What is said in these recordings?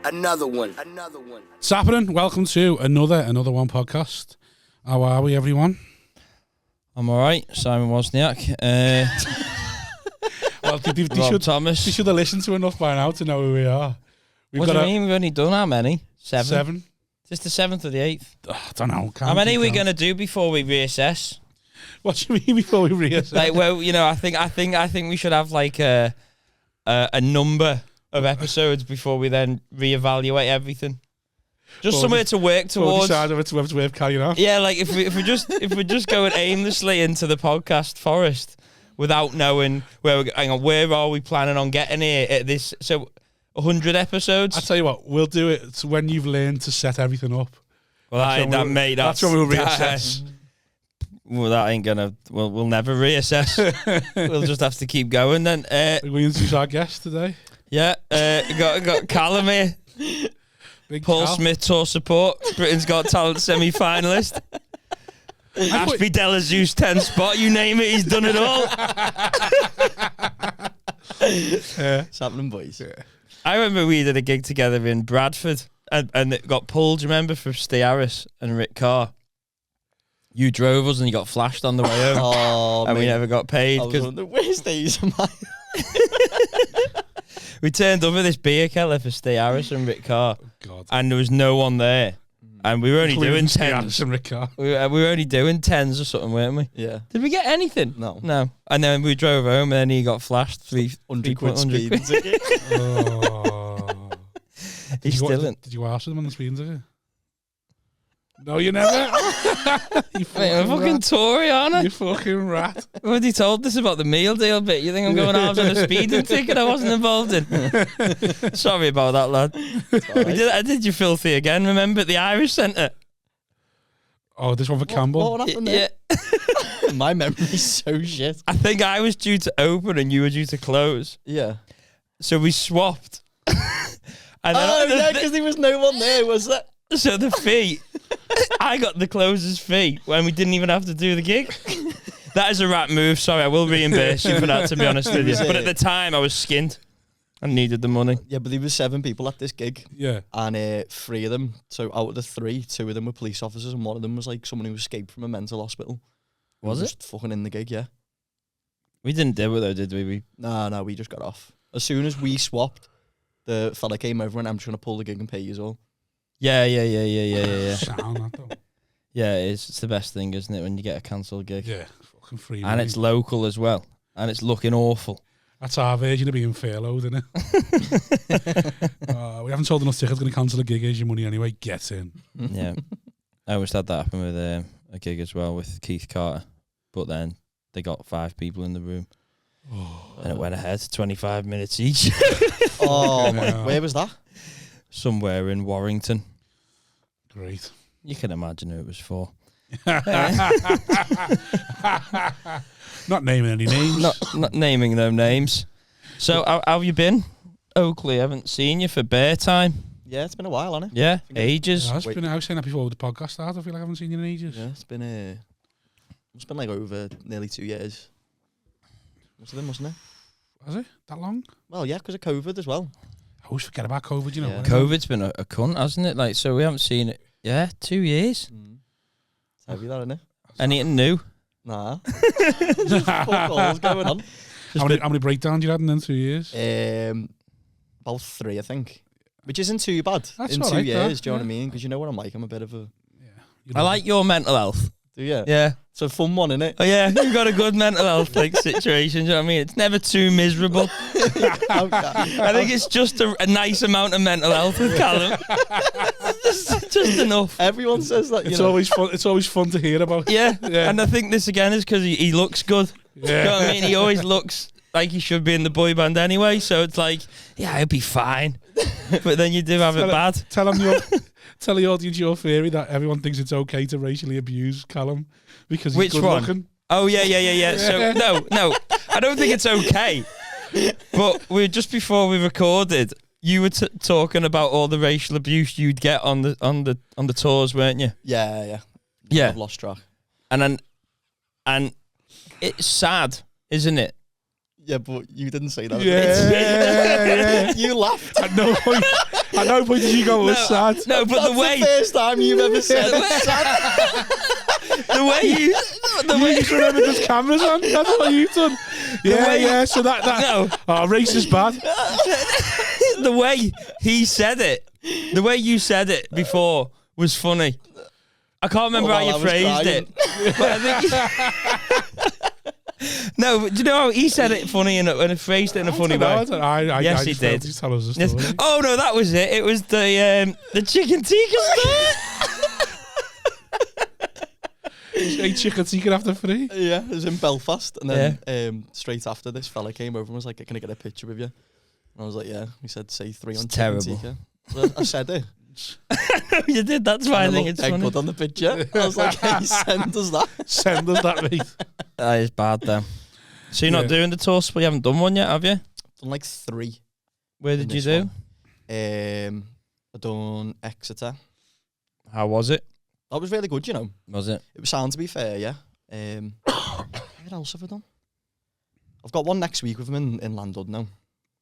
Another one. It's happening. Welcome to another one podcast. How are we, everyone? I'm all right. Simon Wozniak. Well, Rob Thomas. They should have listened to enough by now to know who we are. What do you mean? We've only done how many? Seven. Is this the 7th or the 8th? I don't know. How many are we going to do before we reassess? What do you mean before we reassess? Like, well, you know, I think we should have like a number of episodes before we then reevaluate everything. Just somewhere to work towards. Decide if it's worth carrying on. Yeah, like if we're just going aimlessly into the podcast forest without knowing where where are we planning on getting here at this? So 100 episodes. I tell you what, we'll do it when you've learned to set everything up. Well, that's when we'll reassess. Well, that ain't gonna. Well, we'll never reassess. We'll just have to keep going then. We introduce our guest today. Yeah, got Callum here. Big Paul Cal. Smith tour support. Britain's Got Talent semi-finalist. Aspie Delazeus 10 spot. You name it, he's done it all. It's happening, boys. Yeah. I remember we did a gig together in Bradford, and it got pulled. Do you remember, for Steve Harris and Rick Carr? You drove us and you got flashed on the way home. Oh, and mate. we never got paid. I was wondering, where's these? We turned up with this beer keller for Steve Harris and Rick Carr, God. and there was no one there. And we were only doing 10s. And Rick Carr. We were only doing 10s or something, weren't we? Yeah. Did we get anything? No. And then we drove home, and then he got flashed 100 quid 100 speeding ticket. Oh. He's still in. Did you ask them on the speeding ticket? No, you never. You Mate, I'm fucking rat. Tory, aren't I? You fucking rat. What had he told us about the meal deal bit? You think I'm going halves on a speeding ticket I wasn't involved in? Sorry about that, lad. I did you filthy again, remember, at the Irish Centre? Oh, this one for Campbell. What happened Yeah. there? My memory's so shit. I think I was due to open and you were due to close. Yeah. So we swapped. And then because there was no one there, was that? So the fee, I got the closer's fee when we didn't even have to do the gig. That is a rat move. Sorry, I will reimburse you for that, to be honest with you. But at the time, I was skinned. I needed the money. Yeah, but there was 7 people at this gig. Yeah. And 3 of them, so out of the 3, 2 of them were police officers, and one of them was like someone who escaped from a mental hospital. Was it? Just fucking in the gig, yeah. We didn't do it though, did we? No, we just got off. As soon as we swapped, the fella came over and I'm just going to pull the gig and pay you all. Yeah. Sound that though. Yeah, it's the best thing, isn't it, when you get a cancelled gig? Yeah. Fucking free. And it's local as well. And it's looking awful. That's our version of being furloughed, isn't it? We haven't sold enough tickets. Going to cancel a gig. Here's your money anyway. Get in. Yeah. I always had that happen with a gig as well with Keith Carter. But then they got 5 people in the room. And it went ahead, 25 minutes each. Oh, Yeah. my. Where was that? Somewhere in Warrington. Great. You can imagine who it was for. Not naming any names. Not naming no names. So, how have you been, Oakley? I haven't seen you for bear time. Yeah, it's been a while, hasn't it? Yeah, ages. I was saying that before the podcast started. I feel like I haven't seen you in ages. Yeah, it's been like over nearly 2 years. Must have been, mustn't it? Has it? That long? Well, yeah, because of COVID as well. I always forget about COVID, you know. Yeah. COVID's been a cunt, hasn't it? Like, so we haven't seen it. Yeah, 2 years. It's heavy, that, isn't it? Anything new? Nah. Just fuck all's going on. How many breakdowns you had in them 2 years? About 3, I think. Which isn't too bad That's in all 2 right, years, that, do you know what I yeah. mean? Because you know what I'm like, I'm a bit of a... I like your mental health. Do you? Yeah. It's a fun one, innit? Oh, yeah, you've got a good mental health like situation, do you know what I mean? It's never too miserable. I think it's just a nice amount of mental health with Callum. just enough. Everyone says that, It's always fun. It's always fun to hear about. Yeah. Yeah. And I think this again is because he looks good. Yeah. You know what I mean? He always looks like he should be in the boy band anyway, so it's like, yeah, he'll be fine. But then you do have it bad. Tell the audience your theory that everyone thinks it's okay to racially abuse Callum because he's Which good one? looking. Oh, yeah. So, no, I don't think it's okay. But just before we recorded, you were talking about all the racial abuse you'd get on the tours, weren't you? Yeah. Yeah. I've lost track. And it's sad, isn't it? Yeah, but you didn't say that. Yeah. You laughed. At no point. At no point did you go, it was sad. No, but That's the way the first time you've ever said the it's sad. You just remember there's cameras on. That's what you've done. Yeah, way- yeah. So that. No. Oh, race is bad. the way he said it, the way you said it before was funny. I can't remember Well, how you I was phrased crying. it. But I think no, but do you know how he said it funny and phrased it in a funny way? Yes, he just did. Just tell us a Yes. story. Oh no, that was it. It was the chicken tikka store. Ate chicken tikka after free. Yeah, it was in Belfast, and then straight after this fella came over and was like, "Can I get a picture with you?" And I was like, "Yeah." He said, "Say 3 on chicken terrible. tikka." So I said it. You did. That's why I think it's funny. Good on the picture. I was like, "Hey, send us that." Send us that, mate. That is bad, though. So you're not doing the tour, but you haven't done one yet, have you? Done like 3. Where did you do? I done Exeter. How was it? That was really good, you know. Was it? It was sound, to be fair, yeah. What else have I done? I've got one next week with him in Landud now.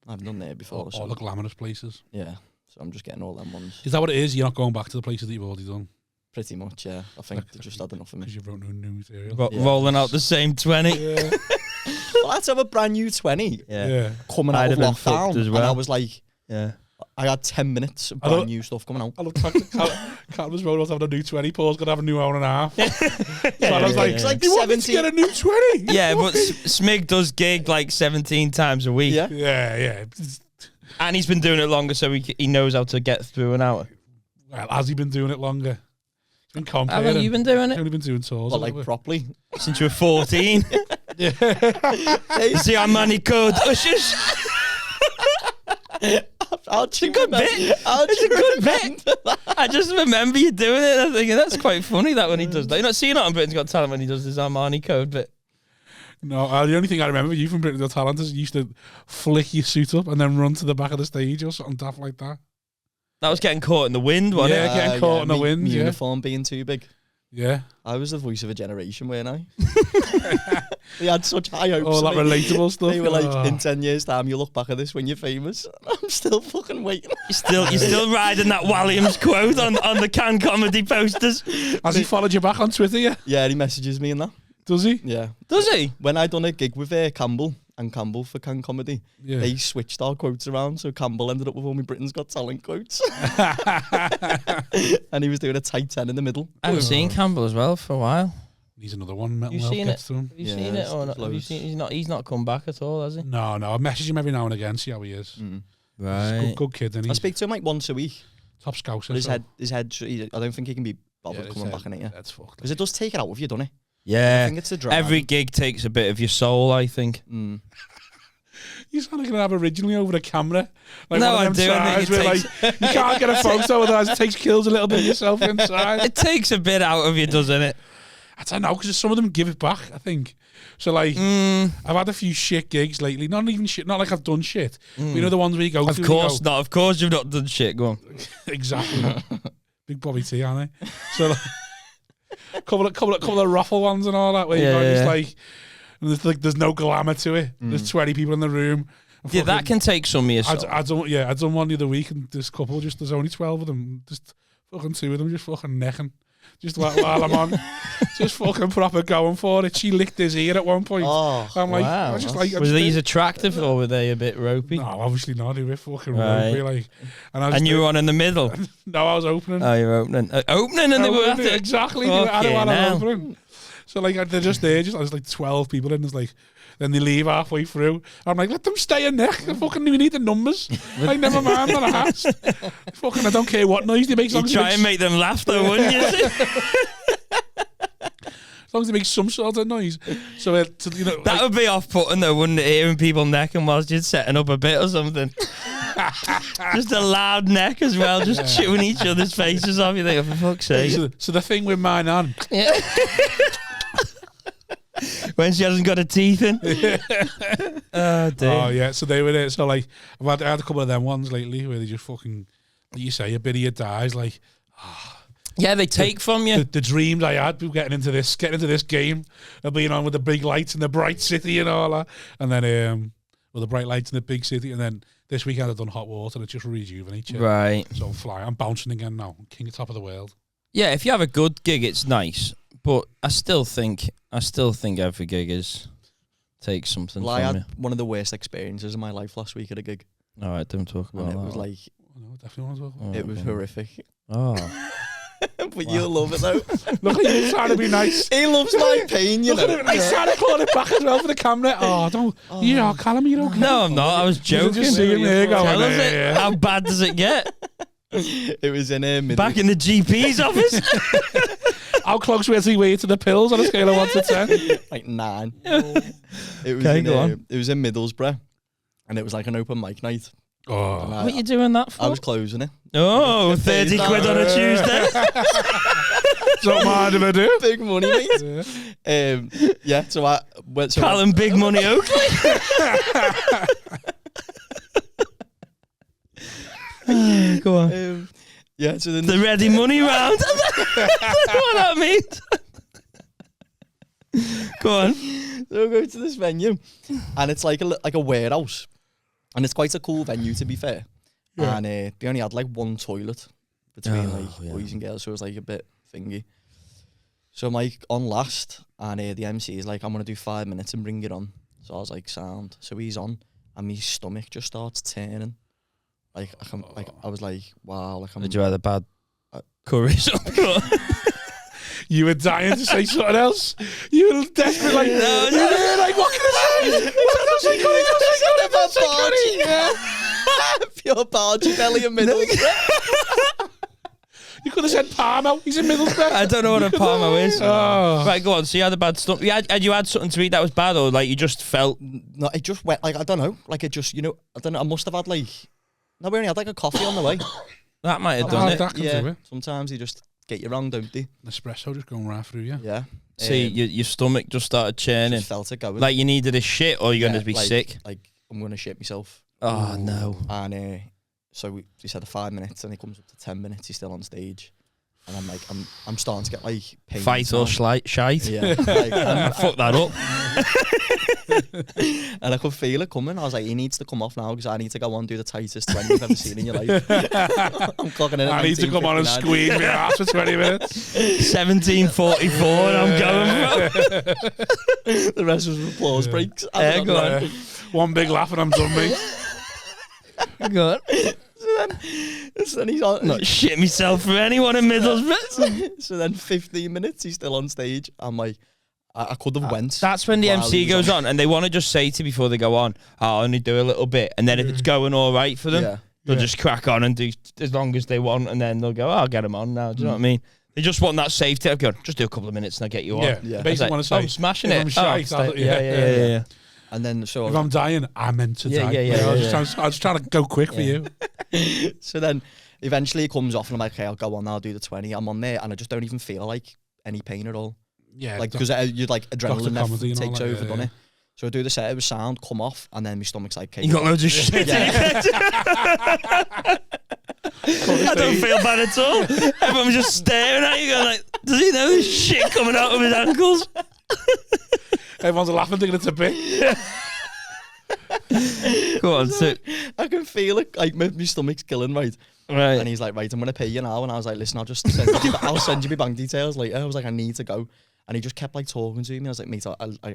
I haven't done there before. All the glamorous places. Yeah, so I'm just getting all them ones. Is that what it is? You're not going back to the places that you've already done? Pretty much, yeah. I think they just had enough of me. Because you wrote no new material. Rolling out the same 20. Yeah. Well, let's have a brand new 20 Yeah. coming I'd out of have been fucked lockdown. as And I well. was like, Yeah. I had 10 minutes of I don't- brand new stuff coming out. I love the fact that Callum's road was having a new 20, Paul's going to have a new hour and a half. So I was like, It's like you want me to 17 get a new 20? Yeah, but Smig does gig like 17 times a week. Yeah. Yeah, yeah. And he's been doing it longer, so he knows how to get through an hour. Well, has he been doing it longer? He's been How comparing. long have you been doing He's it? only been doing tours. But a like little bit. properly. Since you were 14. You see how many code ushers? I'll It's a good bit. It's a good bit. I just remember you doing it. I'm thinking that's quite funny that when he does that. You're not seeing it on Britain's Got Talent when he does his Armani code bit. No, the only thing I remember you from Britain's Got Talent is you used to flick your suit up and then run to the back of the stage or something daft like that. That was getting caught in the wind, wasn't Yeah, it? getting caught in the me wind, yeah. Uniform being too big. Yeah. I was the voice of a generation, weren't I? They had such high hopes. All of that me. relatable stuff. They were like, Oh. in 10 years' time, you look back at this when you're famous. I'm still fucking waiting. You're still riding that Walliams quote on the Can comedy posters. Has he followed you back on Twitter yet? Yeah, he messages me and that. Does he? Yeah. Does he? When I done a gig with Campbell and Campbell for Can Comedy, Yeah. they switched our quotes around, so Campbell ended up with all my Britain's Got Talent quotes. And he was doing a tight 10 in the middle. I haven't seen Campbell as well for a while. He's another one. Mental You health seen gets to him. Have you Yeah, seen it there's or not? Have you loads. seen? He's not come back at all, has he? No, I message him every now and again, see how he is. Mm. He's a good kid, and I he's speak to him like once a week. top scouser. But so- his head, I don't think he can be bothered coming back in it, yeah. That's fucked. Because it does take it out of you, doesn't it? I Yeah. think it's the drama. Every gig takes a bit of your soul, I think. Mm. You sound like an Aboriginal over the camera. Like No, one I of them do. I think sides where, it like, you can't get a photo, otherwise it kills a little bit of yourself inside. It takes a bit out of you, doesn't it? I don't know, because some of them give it back, I think. So, like, I've had a few shit gigs lately. Not even shit, not like I've done shit. But you know the ones where you go Of to... course not. Of course you've not done shit. Go on. Exactly. Big Bobby T, aren't they? So, like, couple of ruffle ones and all that, where you Yeah, go, yeah. it's like, there's no glamour to it. There's 20 people in the room. And Yeah, that fucking- can take some of your soul. I done one the other week, and this couple, there's only 12 of them, just fucking 2 of them just fucking necking. Just while I'm on, just fucking proper going for it. She licked his ear at one point. Oh, I'm like, wow. I was just like, Was these attractive or were they a bit ropey? no, obviously not. They were fucking Right. ropey, like. And I was And you were on in the middle. no, I was opening. Oh, you're opening. Opening and they were at it. Exactly. They were at it Fucking while I hell. was opening. So like they're just there, there's like 12 people in. There's like, then they leave halfway through. I'm like, let them stay in there. I fucking we need the numbers. Like, never mind, I'm not asked. Fucking, I don't care what noise they make. As You long as try they and make them laugh though, wouldn't you? as long as they make some sort of noise. So, you know, That would be off-putting though, wouldn't it? Hearing people necking whilst you're setting up a bit or something. Just a loud neck as well, just chewing each other's faces off. You think, oh, for fuck's sake. so the thing with mine on, Yeah. When she hasn't got her teeth in. Oh, dear. oh yeah, so they were there. So like, I had a couple of them ones lately where they just fucking, like you say, a bit of you dies. Like, Yeah, they take from you. the dreams I had of getting into this game, of being on with the big lights in the bright city and all that, and then the bright lights in the big city, and then This weekend I've done hot water and it just rejuvenates you. Right. So I'm bouncing again now. I'm king of top of the world. Yeah, if you have a good gig, it's nice. But I still think every gig takes something Well, I from had you. one of the worst experiences of my life last week at a gig. All right, don't talk about And it that. was like, I definitely want to talk about it was horrific. Oh. But you'll love it though. Look at you trying to be nice. He loves my pain, you Look know. at him, he's trying to claw it back as well for the camera. Oh, don't. Yeah, Callum, you okay? No, I'm not. I was joking. Just see him here going, Tell us it. yeah. How bad does it get? It was in a Back in the GP's office? How close was he to the pills on a scale of 1 to 10? like 9. It was Okay, in, go on. It was in Middlesbrough, and it was like an open mic night. Oh. And What are you doing that for? I was closing it. Oh, 30 quid on a Tuesday. Don't mind if I do. Big money, mate. Yeah, so I went. So Callum Big Money Oakley. Go on. Yeah, so then The ready money round. That's what that means. Go on. So I go to this venue, and it's like a warehouse, and it's quite a cool venue to be fair. Yeah. And they only had like one toilet between Oh, yeah. boys and girls, so it was like a bit thingy. So I'm like on last, and the MC is like, I'm gonna do 5 minutes and bring it on. So I was like, sound. So he's on, and my stomach just starts turning. I was like, wow, like I'm. Did you have a bad curry? You were dying to say something else. You were desperate, like, No, you were like, what can I say? Pure bargy belly in Middlesbrough. You could have said Parmo. He's in Middlesbrough. I don't know what a Parmo is. Oh. Right, go on. So you had a bad stomach. Had you had something to eat that was bad, or like you just felt? No, it just went like I don't know, like it just I don't know. I must have had like we only had like a coffee on the way. That might have Oh, done it. that can do it. Sometimes they just get you wrong, don't they? Espresso just going right through you. Yeah. See, your stomach just started churning. Just felt it going. Like you needed a shit, or you're going to be like, sick. Like I'm gonna shit myself. Oh no. And so we said 5 minutes, and it comes up to 10 minutes. He's still on stage, and I'm like, I'm starting to get like pain. Fight or shite. Yeah. Like, Fuck that up. and I could feel it coming. I was like, he needs to come off now because I need to go on and do the tightest 20 you've ever seen in your life. I'm clocking in at I need to come on and 19:59. squeeze my ass for 20 minutes. 17:44, and I'm going, bro. The rest was applause breaks. Yeah, go on. One big laugh and I'm done, mate. Go on. So then he's on. Not shit myself for anyone in Middlesbrough. So then 15 minutes, he's still on stage. I'm like, I could have went. That's when the while MC he was goes on, and they want to just say to you before they go on, I'll only do a little bit. And then if it's going all right for them, Yeah. they'll just crack on and do as long as they want. And then they'll go, I'll get them on now. Do you know what I mean? They just want that safety. I've got just do a couple of minutes and I'll get you on. Yeah, Yeah. basically want to say, I'm smashing if it. I'm Oh, shite, I'll- yeah. And then so If I'm dying, I'm meant to Yeah, die. yeah, I was just trying to go quick for you. so then eventually it comes off, and I'm like, okay, I'll go on. I'll do the 20. I'm on there, and I just don't even feel like any pain at all. Yeah, Like because you'd like Dr. adrenaline Comedy and all takes that, over, yeah, doesn't yeah. it? So I do the set, it was sound, come off, and then my stomach's like, okay, You got loads of shit. Yeah. I don't feel bad at all. Everyone's just staring at you, going like, "Does he know there's shit coming out of his ankles?" Everyone's laughing, thinking it's a bit. Go on, so I can feel it, like my stomach's killing, right? right. And he's like, right, I'm gonna pay you now. And I was like, listen, I'll send you my bank details later. I was like, I need to go. And he just kept like talking to me. I was like, mate,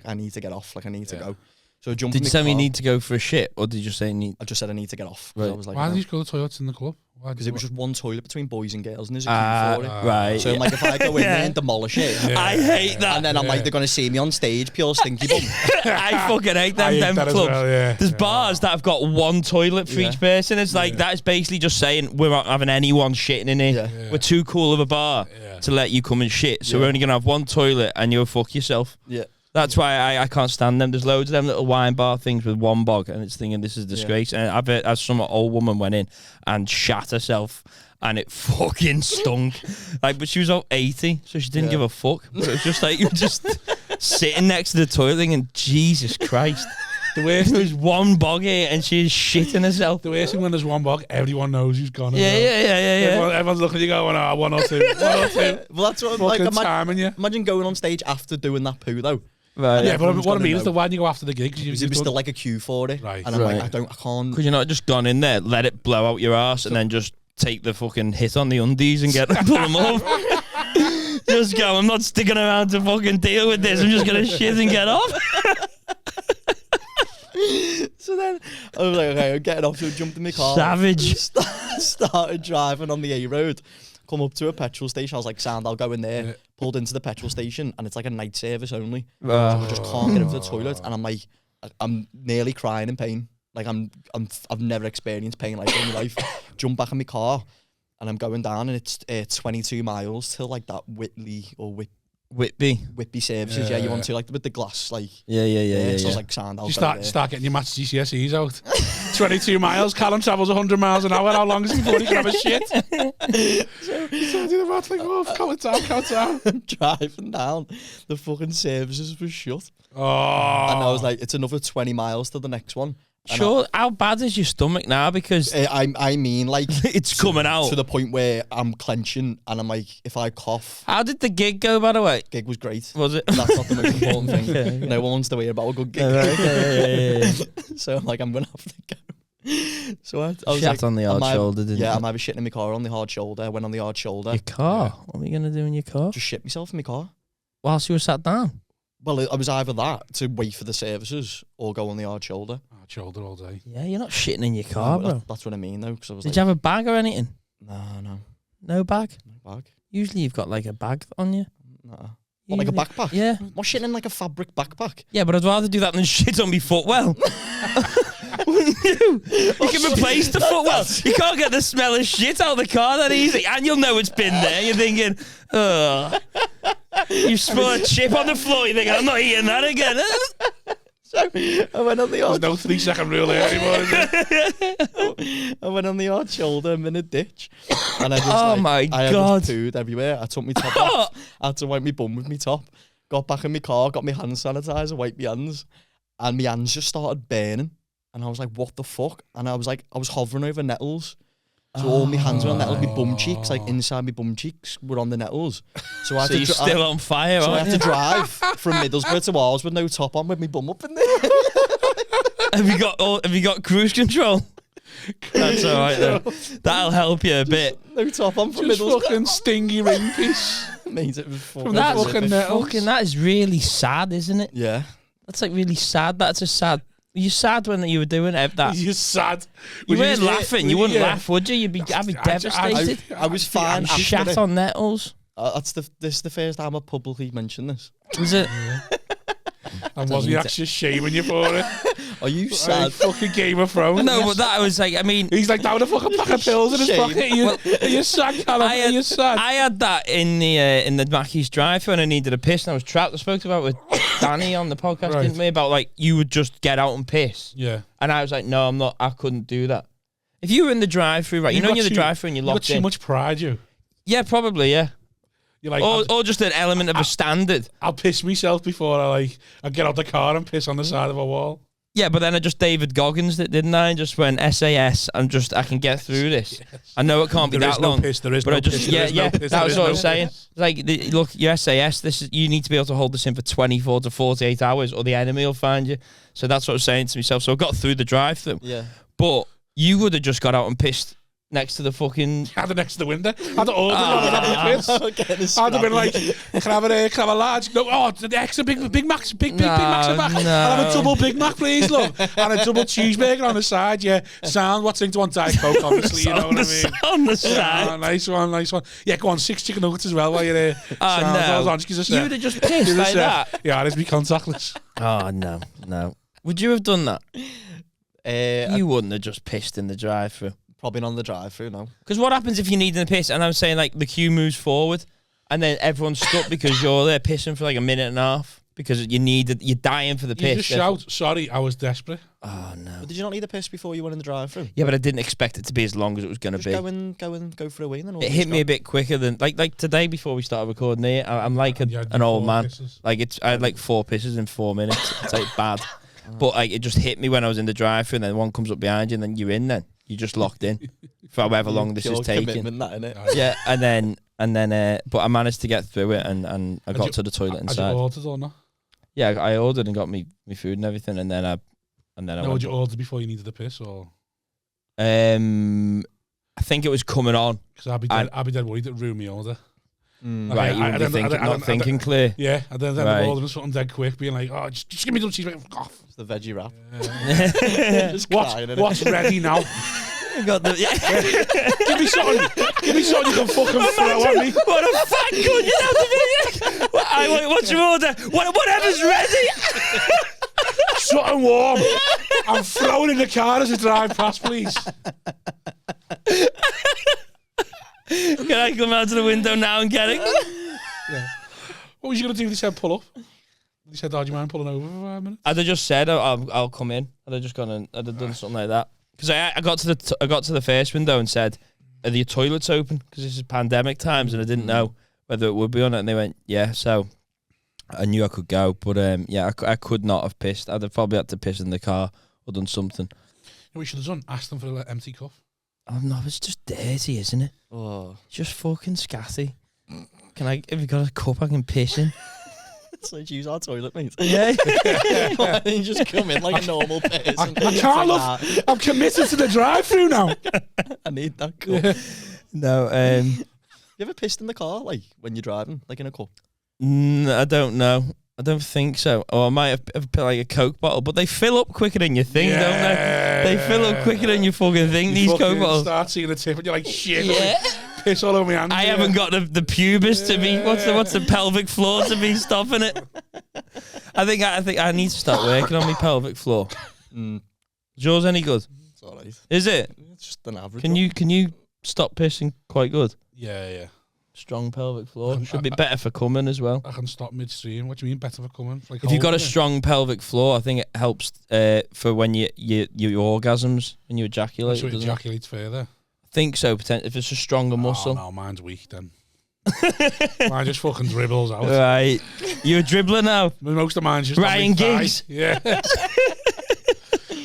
I need to get off. Like I need to go. So I jumped Did in you my tell me you car. need to go for a shit, or did you say need? I just said I need to get off. Right. I was like, Why did you go to the toilets in the club? because it was just one toilet between boys and girls, and there's a queue for it. Right. So I'm like, if I go in Yeah. there and demolish it, Yeah. I hate that. and then I'm like, they're gonna see me on stage, pure stinky bum. I fucking hate them, I hate them that as clubs. well, yeah. There's bars that have got one toilet for Yeah. each person. It's like that is basically just saying we're not having anyone shitting in here. Yeah. Yeah. We're too cool of a bar Yeah. to let you come and shit. So Yeah. we're only gonna have one toilet, and you'll fuck yourself. Yeah. That's why I can't stand them. There's loads of them little wine bar things with one bog, and it's thinking this is a disgrace. And I've heard as some old woman went in and shat herself, and it fucking stunk. Like, but she was all 80, so she didn't Yeah. give a fuck. But it was just like you were just sitting next to the toilet thinking, Jesus Christ. The worst, There's one bog here, and she's shitting herself. the worst thing when there's one bog, everyone knows who's gone. as Yeah, well. yeah. Everyone's looking at you going, one or two. Well, that's what like Fucking timing you. imagine going on stage after doing that poo though. Right. Yeah, but everyone's what I gonna mean is know. that when you go after the gig, 'cause There was still like a queue for it, Right. and I'm Right. like, I can't. Could you not just gone in there, let it blow out your ass, and then just take the fucking hit on the undies and pull them off? Just go, I'm not sticking around to fucking deal with this. I'm just going to shit and get off. So then I was like, okay, I'm getting off. So I jumped in my car. Savage. Started driving on the A road. Come up to a petrol station. I was like, sound, I'll go in there. Yeah. Pulled into the petrol station, and it's like a night service only. So Oh. I just can't get into the toilet, and I'm like, I'm nearly crying in pain. Like I've never experienced pain like that in my life. Jump back in my car, and I'm going down, and it's 22 miles till like that Whitley or Whitby services. Yeah, you want to like with the glass, like Yeah. So I was like, sound, I'll You go there. start getting your maths GCSEs out. 22 miles. Callum travels 100 miles an hour. How long is it before he can have a shit? So do the maths like, oh, count it down. I'm driving down, the fucking services were shut, Oh. and I was like, it's another 20 miles to the next one. And Sure, how bad is your stomach now? Because I mean, like it's coming out. to the point where I'm clenching, and I'm like, if I cough, How did the gig go, by the way? gig was great. Was it? That's not the most important thing. Okay. No one wants to hear about a good gig. Yeah. So I'm like, I'm gonna have to go. So I was Shat like, on the hard shoulder, didn't yeah, you? I'm either shitting in my car or on the hard shoulder. I went on the hard shoulder. Your car? What were you going to do in your car? Just shit myself in my car. Whilst you were sat down? Well, I was either that to wait for the services or go on the hard shoulder. Hard shoulder all day. Yeah, you're not shitting in your car, No, bro. that's what I mean, though. Because I was Did like, you have a bag or anything? no No bag? bag, Usually you've got like a bag on you. no. What, like a Usually- backpack? Yeah. I'm not shitting in like a fabric backpack. Yeah, but I'd rather do that than shit on my footwell. You can replace the footwell. You can't get the smell of shit out of the car that easy, and you'll know it's been there. You're thinking, oh, you spilled a chip on the floor. You think, I'm not eating that again. So I went on the There's hard, no 3-second rule there anymore, is there? I went on the hard shoulder. I'm in a ditch, and I just Oh like, my I had God. just pooed everywhere. I took my top off. I had to wipe my bum with my top. Got back in my car, got my hand sanitizer, wiped my hands, and my hands just started burning. And I was like, what the fuck? And I was hovering over nettles. So all my hands were on nettles, my bum cheeks, like inside my bum cheeks were on the nettles. So I had So to you're still on fire, so I aren't had to you? drive from Middlesbrough to Wales with no top on, with my bum up in there. Have you got cruise control? That's all right then. That'll help you a bit. No top on from Just Middlesbrough. fucking stingy ring piece. Mate, it was fucking that That's fucking nettles. that is really sad, isn't it? yeah. That's like really sad. That's a sad. Were you sad when you were doing that? You're sad. You weren't just- laughing. You wouldn't yeah. laugh, would you? I'd be I- devastated. I was fine. I'm after Shat it. on nettles. This is the first time I publicly mentioned this. Was it? And wasn't he actually shaming you for it? Are you Like sad? fucking Game of Thrones. No, but that was like. I mean, He's like down a fucking pack of pills in his Shame. pocket. Are you sad, Callum? Are you sad? I had that in the Mackey's drive when I needed a piss and I was trapped. I spoke about it with Danny on the podcast, Right. didn't we? About like you would just get out and piss, Yeah. and I was like, no, I'm not. I couldn't do that. If you were in the drive-through, right? You know, got you're in the too- drive-through and you're You got locked too in. much pride, you. Yeah, probably. Yeah, You're like, or just an element of a standard. I'll piss myself before I get out the car and piss on the side of a wall. Yeah, but then I just David Goggins it, didn't I? And just went SAS. I can get through this. I know it can't be There that is no long. piss. There is But no I just, piss. there is no yeah, piss, that there was is what I no was saying. piss. Like, look, your SAS, you need to be able to hold this in for 24 to 48 hours, or the enemy will find you. So that's what I was saying to myself. So I got through the drive-through, Yeah. but you would have just got out and pissed next to the fucking. Had it next to the window. Had it ordered on the piss. I'd have been like, can I have a large? No, oh, the extra big Macs, big Macs in back. No. I'll have a double Big Mac, please, love, and a double cheeseburger on the side. Yeah, sound. What's into one Diet Coke, obviously. You know what I mean? On the side. Oh, nice one. Yeah, go on, 6 chicken nuggets as well while you're there. Oh, Sound. no. Hold on, just give us a You sec. would have just Give pissed us a like sec. that. Yeah, let's be contactless. Oh, no. Would you have done that? I You wouldn't have just pissed in the drive-through. probably not on the drive-through, no. Because what happens if you need a piss? And I'm saying, like, the queue moves forward, and then everyone's stuck because you're there pissing for like a minute and a half because you're dying for the You piss. just shout, sorry, I was desperate. Oh, no. But did you not need a piss before you went in the drive-through? Yeah, but I didn't expect it to be as long as it was going to Just be. go for a wee, and then all It this hit me stuff. a bit quicker than like today before we started recording here. I'm like And you had an old 4 man. pisses. Like I had like 4 pisses in 4 minutes. It's like bad, but like it just hit me when I was in the drive-through, and then one comes up behind you, and then you're in. Then you're just locked in for however long this Pure is taking. commitment, that, innit? Yeah, and then, but I managed to get through it, and I got to the toilet Had you inside. ordered or not? Yeah, I ordered and got me food and everything, and then I No, would you order before you needed the piss, or? I think it was coming on. Because I'd be dead worried that ruined my order. Right, you would be not thinking clear. Yeah, and then Right. I'm ordering something dead quick, being like, oh, just give me some cheese. Fuck off. It's the veggie wrap. Just What's ready now? Got the Give me something you can fucking throw at me. What a fat cunt! You know what's your order? Whatever's ready. Something warm. I'm throwing in the car as I drive past, please. Can I come out to the window now and get it? Yeah. What was you going to do if they said pull up? They said, oh, do you mind pulling over for 5 minutes? I'd have just said, I'll come in. I'd have just gone and I'd have done something like that. Because I got to the first window and said, are the toilets open? Because this is pandemic times and I didn't know whether it would be on it. And they went, yeah. So I knew I could go. But yeah, I could not have pissed. I'd have probably had to piss in the car or done something. You know what you should have done? Ask them for an empty cup. Oh no, it's just dirty, isn't it? Oh, It's just fucking scatty. Have you got a cup I can piss in? it's like use our toilet, mate. Yeah. Why don't you just come in like a normal person? I can't look. I'm committed to the drive-through now. I need that cup. No, You ever pissed in the car, like when you're driving, like in a cup? I don't know. I don't think so. Or I might have put like a Coke bottle, but they fill up quicker than you think, don't they? They fill up quicker than you fucking think, these Coke bottles. Start seeing the tip and you're like, shit, Yeah. piss all over my hands. I haven't got the pubis to be, what's the pelvic floor to be stopping it? I think I need to start working on my pelvic floor. Is yours any good? It's alright. Is it? It's just an average. Can you stop pissing quite good? Yeah. Strong pelvic floor. Should be better for coming as well. I can stop midstream. What do you mean better for coming? Like If you've got a holding it? strong pelvic floor, I think it helps for when your orgasms, when you ejaculate. So it doesn't it? ejaculates further. I think so, if it's a stronger muscle. Oh, no, mine's weak then. Mine just fucking dribbles out. Right. You're dribbling now. Most of mine's just Ryan on my thigh. Giggs. Yeah.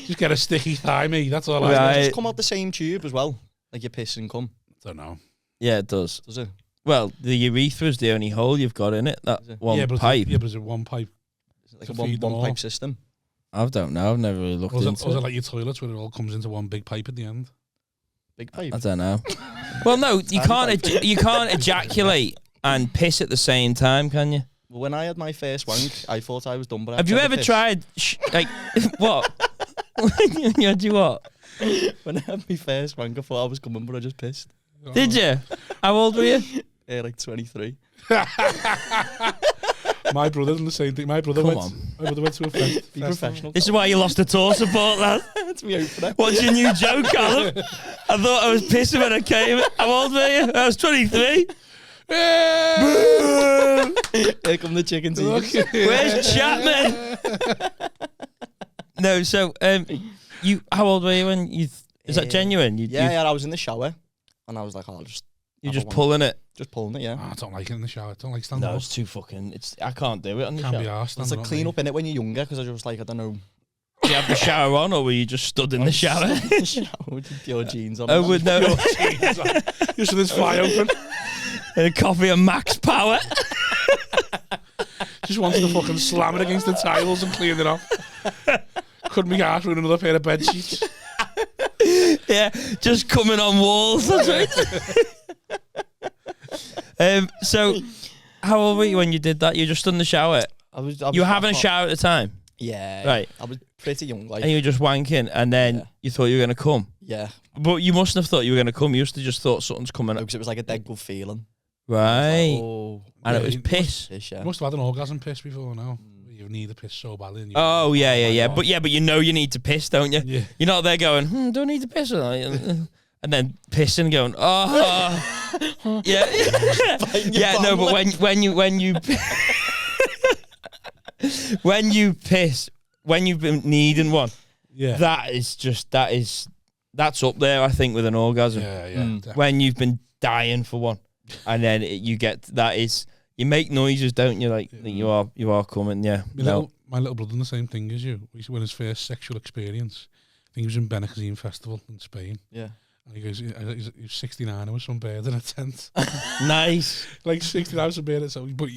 Just get a sticky thigh, me. That's all I Right. do. Does it come out the same tube as well? Like you piss and cum? Don't know. Yeah, it does. Does it? Well, the urethra is the only hole you've got in it. That Is it? one but pipe. But is it one pipe? Is it like To a feed them one all. pipe system? I don't know. I've never really looked Or is into it it. like your toilets where it all comes into one big pipe at the end? Big pipe? I don't know. Well, no, you can't. You can't ejaculate and piss at the same time, can you? Well, when I had my first wank, I thought I was done, but I Have you ever piss. tried like what? You had you what? When I had my first wank, I thought I was coming, but I just pissed. Did you? How old were you? Like 23. My brother did the same thing. My brother Come went. on. My brother went to a Be professional. This is why you lost the tour support, lad. That's me opener. What's your new joke, Callum? I thought I was pissing when I came. How old were you? I was 23. Here come the chickens. Where's Chapman? No, so how old were you when you? Is that genuine? Yeah, I was in the shower, and I was like, oh, You're just one. pulling it. Just pulling it, yeah. I don't like it in the shower. I don't like standing No, up. it's too fucking. I can't do it on the Can't be shower. arsed. It's like clean up in it when you're younger, because I was like, I don't know. Did you have the shower on, or were you just stood in the shower? Shower with your jeans on. Oh, with no Just with his fly open. a coffee and Max Power. Just wanted to fucking slam it against the tiles and clean it off. Couldn't be arsed with another pair of bed sheets. Yeah, just coming on walls. That's right. So, how old were you when you did that? You were just in the shower. You were having a shower at the time, Yeah. right? I was pretty young, like. And you were just wanking, and then you thought you were going to come. Yeah. But you mustn't have thought you were going to come. You must have just thought something's coming. Because it was like a dead good feeling. Right. Oh. And it Yeah, was you piss. Fish, You yeah. must have had an orgasm piss before now. You need a piss so badly. And you Oh, yeah. God. But you know you need to piss, don't you? Yeah. You're not there going, don't need to piss. And then pissing going, oh. Yeah. Yeah, no, but when you piss, when you've been needing one, Yeah. that's up there, I think, with an orgasm. Yeah. Definitely. When you've been dying for one, and then you get you make noises, don't you? Like that you are coming. Yeah. My little brother done the same thing as you. When his first sexual experience, I think he was in Benicazine Festival in Spain. Yeah. And he goes, he was 69, there was some bird in a tent. Nice. Like 69 was a bird. So, but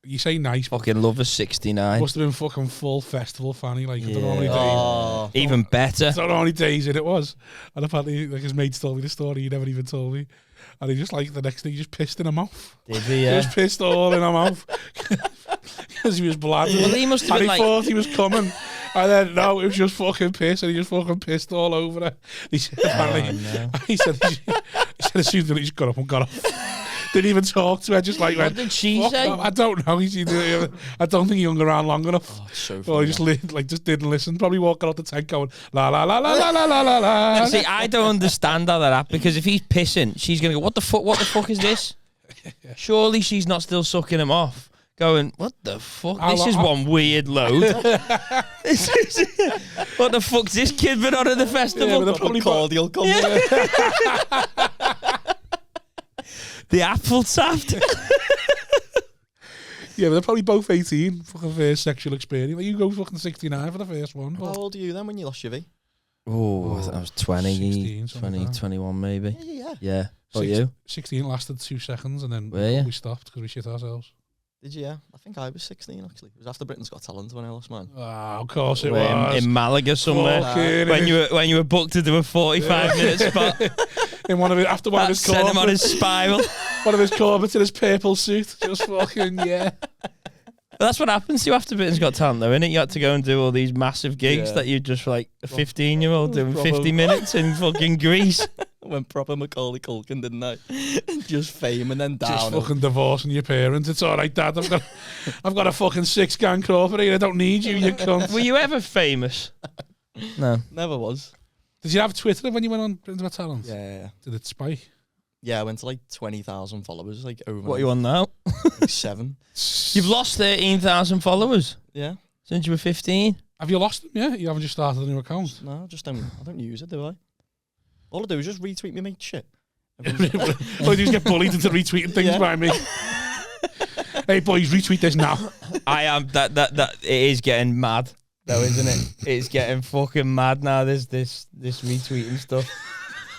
you say nice. Fucking love a 69. Must have been fucking full festival fanny. Like, I don't know how many days. Oh, Even better. I don't know how many days in it was. And apparently, like, his mate told me the story, he never even told me. And he just, like, the next day, he just pissed in her mouth. Did he, yeah? Just pissed all in her mouth. Because he was blood. Well, he must have And been he like... thought he was coming. And then, no, it was just fucking piss. And he just fucking pissed all over her. He said, apparently, no. he said as soon as he just got up and got off. Didn't even talk to her, just like went. What did she "Fuck say? off." I don't know. I don't think he hung around long enough. Oh, it's so Or he funny. just didn't listen. Probably walking out the tent going, la la la la la la la la la. See, I don't understand how that happened, because if he's pissing, she's going to go, what the fuck is this? Surely she's not still sucking him off. Going, what the fuck? This is one weird load. What the fuck's this kid been on at the festival? Yeah, but they're probably cordial come The apple saft. Yeah, but they're probably both 18. Fucking first sexual experience. Like, you go fucking 69 for the first one. How old are you then when you lost your V? Oh, I think I was 20, 16, something 20, like that. 21 maybe. Yeah. Yeah. What you? 16 lasted 2 seconds and then Were you? we stopped because we shit ourselves. Did you? Yeah. I think I was 16 actually. It was after Britain's Got Talent when I lost mine. Oh, of course it Were was. in Malaga somewhere. Fucking When you were booked to do a 45-minute spot. in one of his, after one of That his sent him on corbett's, his spiral. one of his corbett's in his purple suit. Just fucking, yeah. But that's what happens to you after Britain's Got Talent, though, innit? You had to go and do all these massive gigs Yeah. that you're just like a 15-year-old doing Proper- 50 minutes in fucking Greece. I went proper Macaulay Culkin, didn't I? Just fame and then down. Just fucking divorcing your parents. It's all right, Dad. I've got a fucking 6-gang Crawford here. I don't need you, you cunt. Were you ever famous? No. Never was. Did you have Twitter when you went on Britain's Got Talent? Yeah. Did it spike? Yeah, I went to like 20,000 followers, like over What are you on now? like 7. You've lost 13,000 followers Yeah. since you were 15. Have you lost them? Yeah, you haven't just started a new account. No, I don't use it, do I? All I do is just retweet me mate shit. All you do is get bullied into retweeting things Yeah. by me. Hey boys, retweet this now. I am that it is getting mad though, isn't it? It's getting fucking mad now. This retweeting stuff.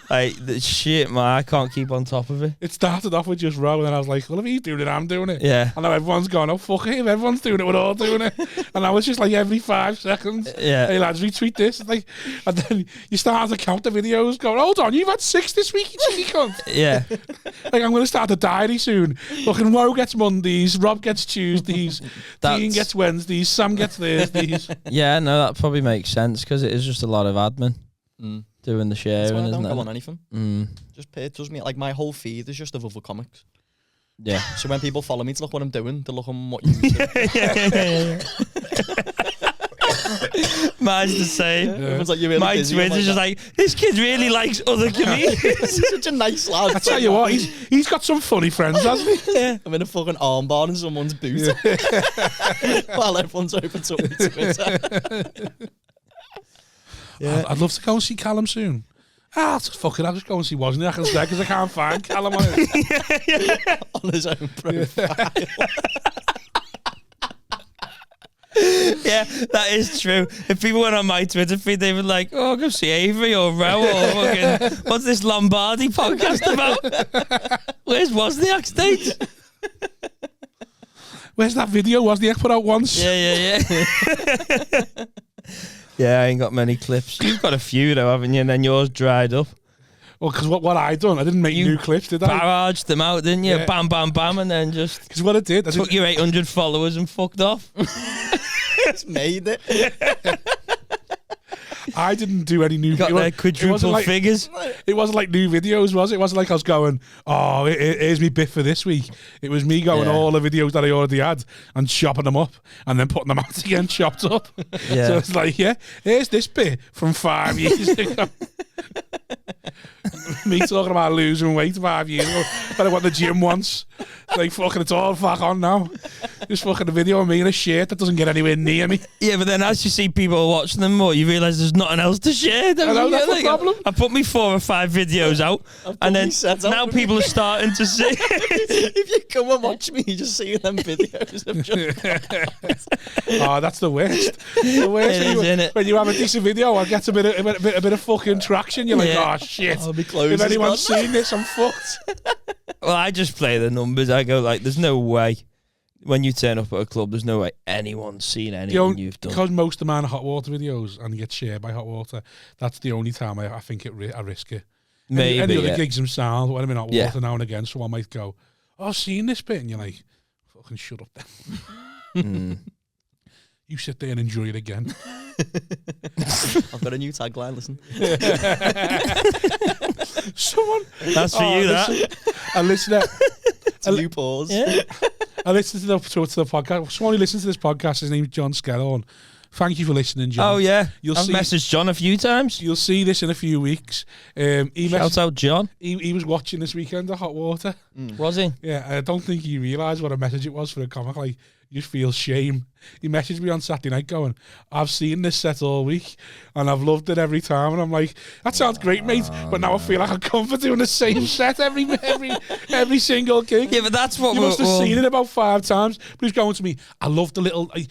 Like the shit, man. I can't keep on top of it. It started off with just Row, and then I was like, well, if he's doing it, I'm doing it. Yeah. And now everyone's gone, oh, fuck it, if everyone's doing it, we're all doing it. And I was just like, every 5 seconds, Yeah. hey lads, retweet this. It's like, and then you start to count the videos, going, hold on, you've had 6 this week, you cheeky cunt. Yeah. Like, I'm going to start a diary soon. Fucking Woe gets Mondays, Rob gets Tuesdays, Dean gets Wednesdays, Sam gets Thursdays. Yeah, no, that probably makes sense because it is just a lot of admin doing the That's sharing, why I isn't don't it? go on anything. Just pay, it does me like my whole feed is just of other comics. Yeah. So when people follow me to look what I'm doing, they look on what you do. Mine's the same. Everyone's like, you're really My busy. I'm Twitter's just like, this kid really likes other comedians. He's such a nice lad. I tell you what, he's got some funny friends, hasn't he? Yeah. I'm in a fucking armbar in someone's boot while everyone's open to me Twitter. Yeah. I'd love to go and see Callum soon. Fuck it, I'll just go and see Wozniak instead because I can't find Callum on it. On his own profile. Yeah, that is true. If people went on my Twitter feed, they were like, oh, go see Avery or Row or fucking, what's this Lombardi podcast about? Where's Wozniak state? Where's that video Wozniak put out once? Yeah. Yeah, I ain't got many clips. You've got a few though, haven't you? And then yours dried up. Well, because what I done, I didn't make You new clips, did I? Barraged them out, didn't you? Yeah. Bam, bam, bam, and then just Because what I did, I took didn't, your 800 followers and fucked off. It's made it. I didn't do any new. Got it their wasn't quadruple like, figures. It wasn't like new videos, was it? It wasn't like I was going, oh, here's me bit for this week. It was me going Yeah. all the videos that I already had and chopping them up and then putting them out again, chopped up. Yeah. So it's like, yeah, here's this bit from 5 years ago. Me talking about losing weight 5 years ago. But I went to the gym once. Like, fucking, it's all back on now. Just fucking a video of me in a shirt that doesn't get anywhere near me. Yeah, but then as you see people watching them more, you realise there's nothing else to share. I know, that's the problem. I put me 4 or 5 videos out, and then now people are starting to see. If you come and watch me, you just see them videos of just Oh, that's the worst. The worst It is, innit? when you have a decent video and gets a bit of fucking traction. You're like, Yeah. oh shit. Oh, my clothes If is anyone's gone. seen this, I'm fucked. Well, I just play the numbers. I go like, there's no way. When you turn up at a club, there's no way anyone's seen anything you've done. Because most of mine are hot water videos and get shared by hot water. That's the only time I think I risk it. Maybe, Any other yeah. gigs themselves, when I'm in hot Yeah. water now and again, someone might go, oh, I've seen this bit. And you're like, fucking shut up then. Mm. You sit there and enjoy it again. I've got a new tagline, listen. Someone. That's for you, that. A listener. It's a new pause. Yeah. I listened to the podcast. Someone who listens to this podcast, his name's John Skellorn. Thank you for listening, John. Oh, yeah. You'll I've see- messaged John a few times. You'll see this in a few weeks. Shout out, John. He was watching this weekend at Hot Water. Was he? Yeah, I don't think he realised what a message it was for a comic. Like, you just feel shame. He messaged me on Saturday night going, I've seen this set all week and I've loved it every time. And I'm like, that sounds great, mate. But now I feel like I come for doing the same set every single gig. Yeah, but that's what You we're... must have well, seen it about 5 times. But he's going to me, I love the little, I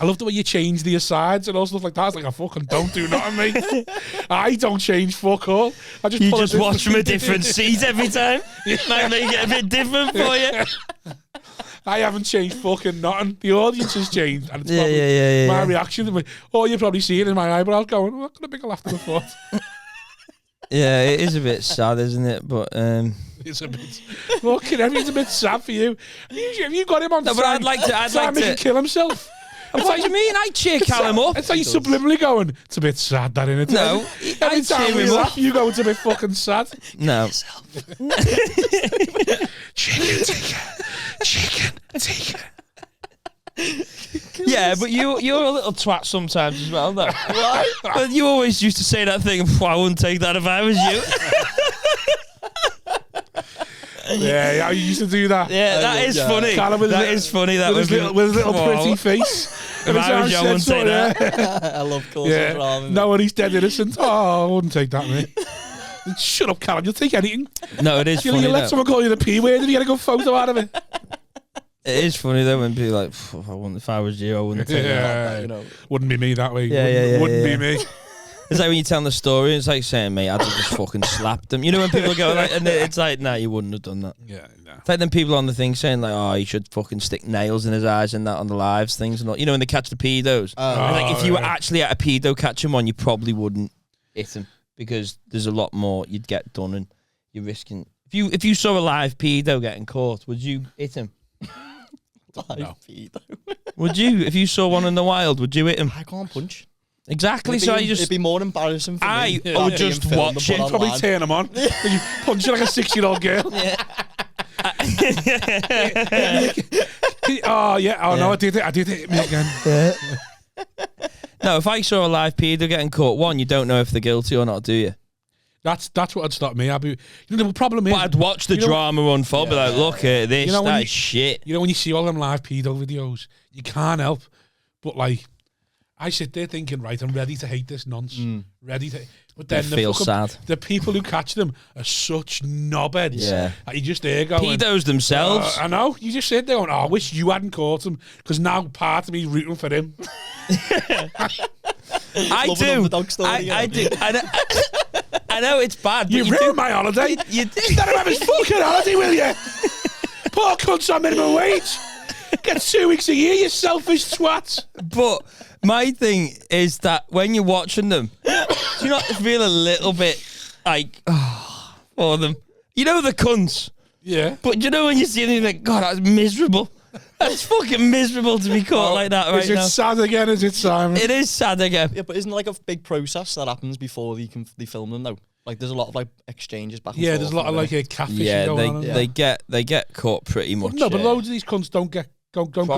love the way you change the asides and all stuff like that. I was like, I fucking don't do nothing, mate. I don't change fuck all. I just You pull a just bit- watch from a different seat every time. Might make it a bit different for you. I haven't changed fucking nothing. The audience has changed. And it's Yeah, probably yeah. my reaction. Like, oh, you're probably seeing it in my eyebrows going, oh, I'm going to make a laugh to the foot. Yeah, it is a bit sad, isn't it? But It's a bit, fucking everything's a bit sad for you. Have you got him on no, but I'd like make him to. kill himself? What do you mean? I cheer Callum up. It's like you're subliminally going, it's a bit sad, that, innit? No, Every I time cheer we him laugh, up. you go, it's a bit fucking sad. No. Chicken tikka. Yeah, but you're a little twat sometimes as well, though. Right? But you always used to say that thing. I wouldn't take that if I was you. Yeah, I used to do that. Yeah, that is funny. Callum with That his is funny. That with his little pretty face. If I was you, I wouldn't say that. I love causing Yeah. drama. No, when he's dead innocent. Oh, I wouldn't take that, mate. Shut up, Callum. You'll take anything. No, it is You funny. let though. someone call you the P word and you get a good photo out of it. It is funny though when people are like, if I was you, I wouldn't take that. Yeah. You know. Wouldn't be me that way. Yeah, Wouldn't yeah. be me. It's like when you're telling the story, it's like saying, mate, I'd have just fucking slapped him. You know when people go like, and it's like, nah, you wouldn't have done that. Yeah, no. It's like them people on the thing saying like, oh, you should fucking stick nails in his eyes and that on the lives things and all. You know when they catch the pedos. It's like if you were actually at a pedo catching one, you probably wouldn't hit him because there's a lot more you'd get done and you're risking. If you saw a live pedo getting caught, would you hit him? No. Would you? If you saw one in the wild, would you hit him? I can't punch. Exactly. So you It'd just be more embarrassing for me. I would just watch it. Probably turn him on. And you punch it like a 6-year-old girl. Oh, yeah. Oh, no, I did it. Hit me again. No, if I saw a live pedo getting caught, one, you don't know if they're guilty or not, do you? That's what would stop me. I'd be. You know, the problem is. But I'd watch the you know- drama unfold. Be like, look at this. You know when that you- is shit. You know, when you see all them live pedo videos, you can't help but, like, I sit there thinking, right, I'm ready to hate this nonce. Ready to. But then You feel sad. the people who catch them are such knobheads. Yeah. That you just there going. Pedos themselves. I know. You just sit there going, oh, I wish you hadn't caught him because now part of me rooting for him. I Love an do. underdog story, I do. I know it's bad. You but ruined do. my holiday. You do. Let him have his fucking holiday, will you? Poor cunt's on minimum wage. Get 2 weeks a year, you selfish twat. But my thing is that when you're watching them, do you not feel a little bit like, for them? You know the cunts. Yeah. But you know when you see them, you think, God, that's miserable. That's fucking miserable to be caught like that right Is it now. sad again? Is it Simon? It is sad again. Yeah, but isn't like a big process that happens before they film them though? Like there's a lot of like exchanges back and forth. Yeah, there's a lot of like a catfishing Yeah, going on. they get caught pretty much. No, but loads of these cunts don't go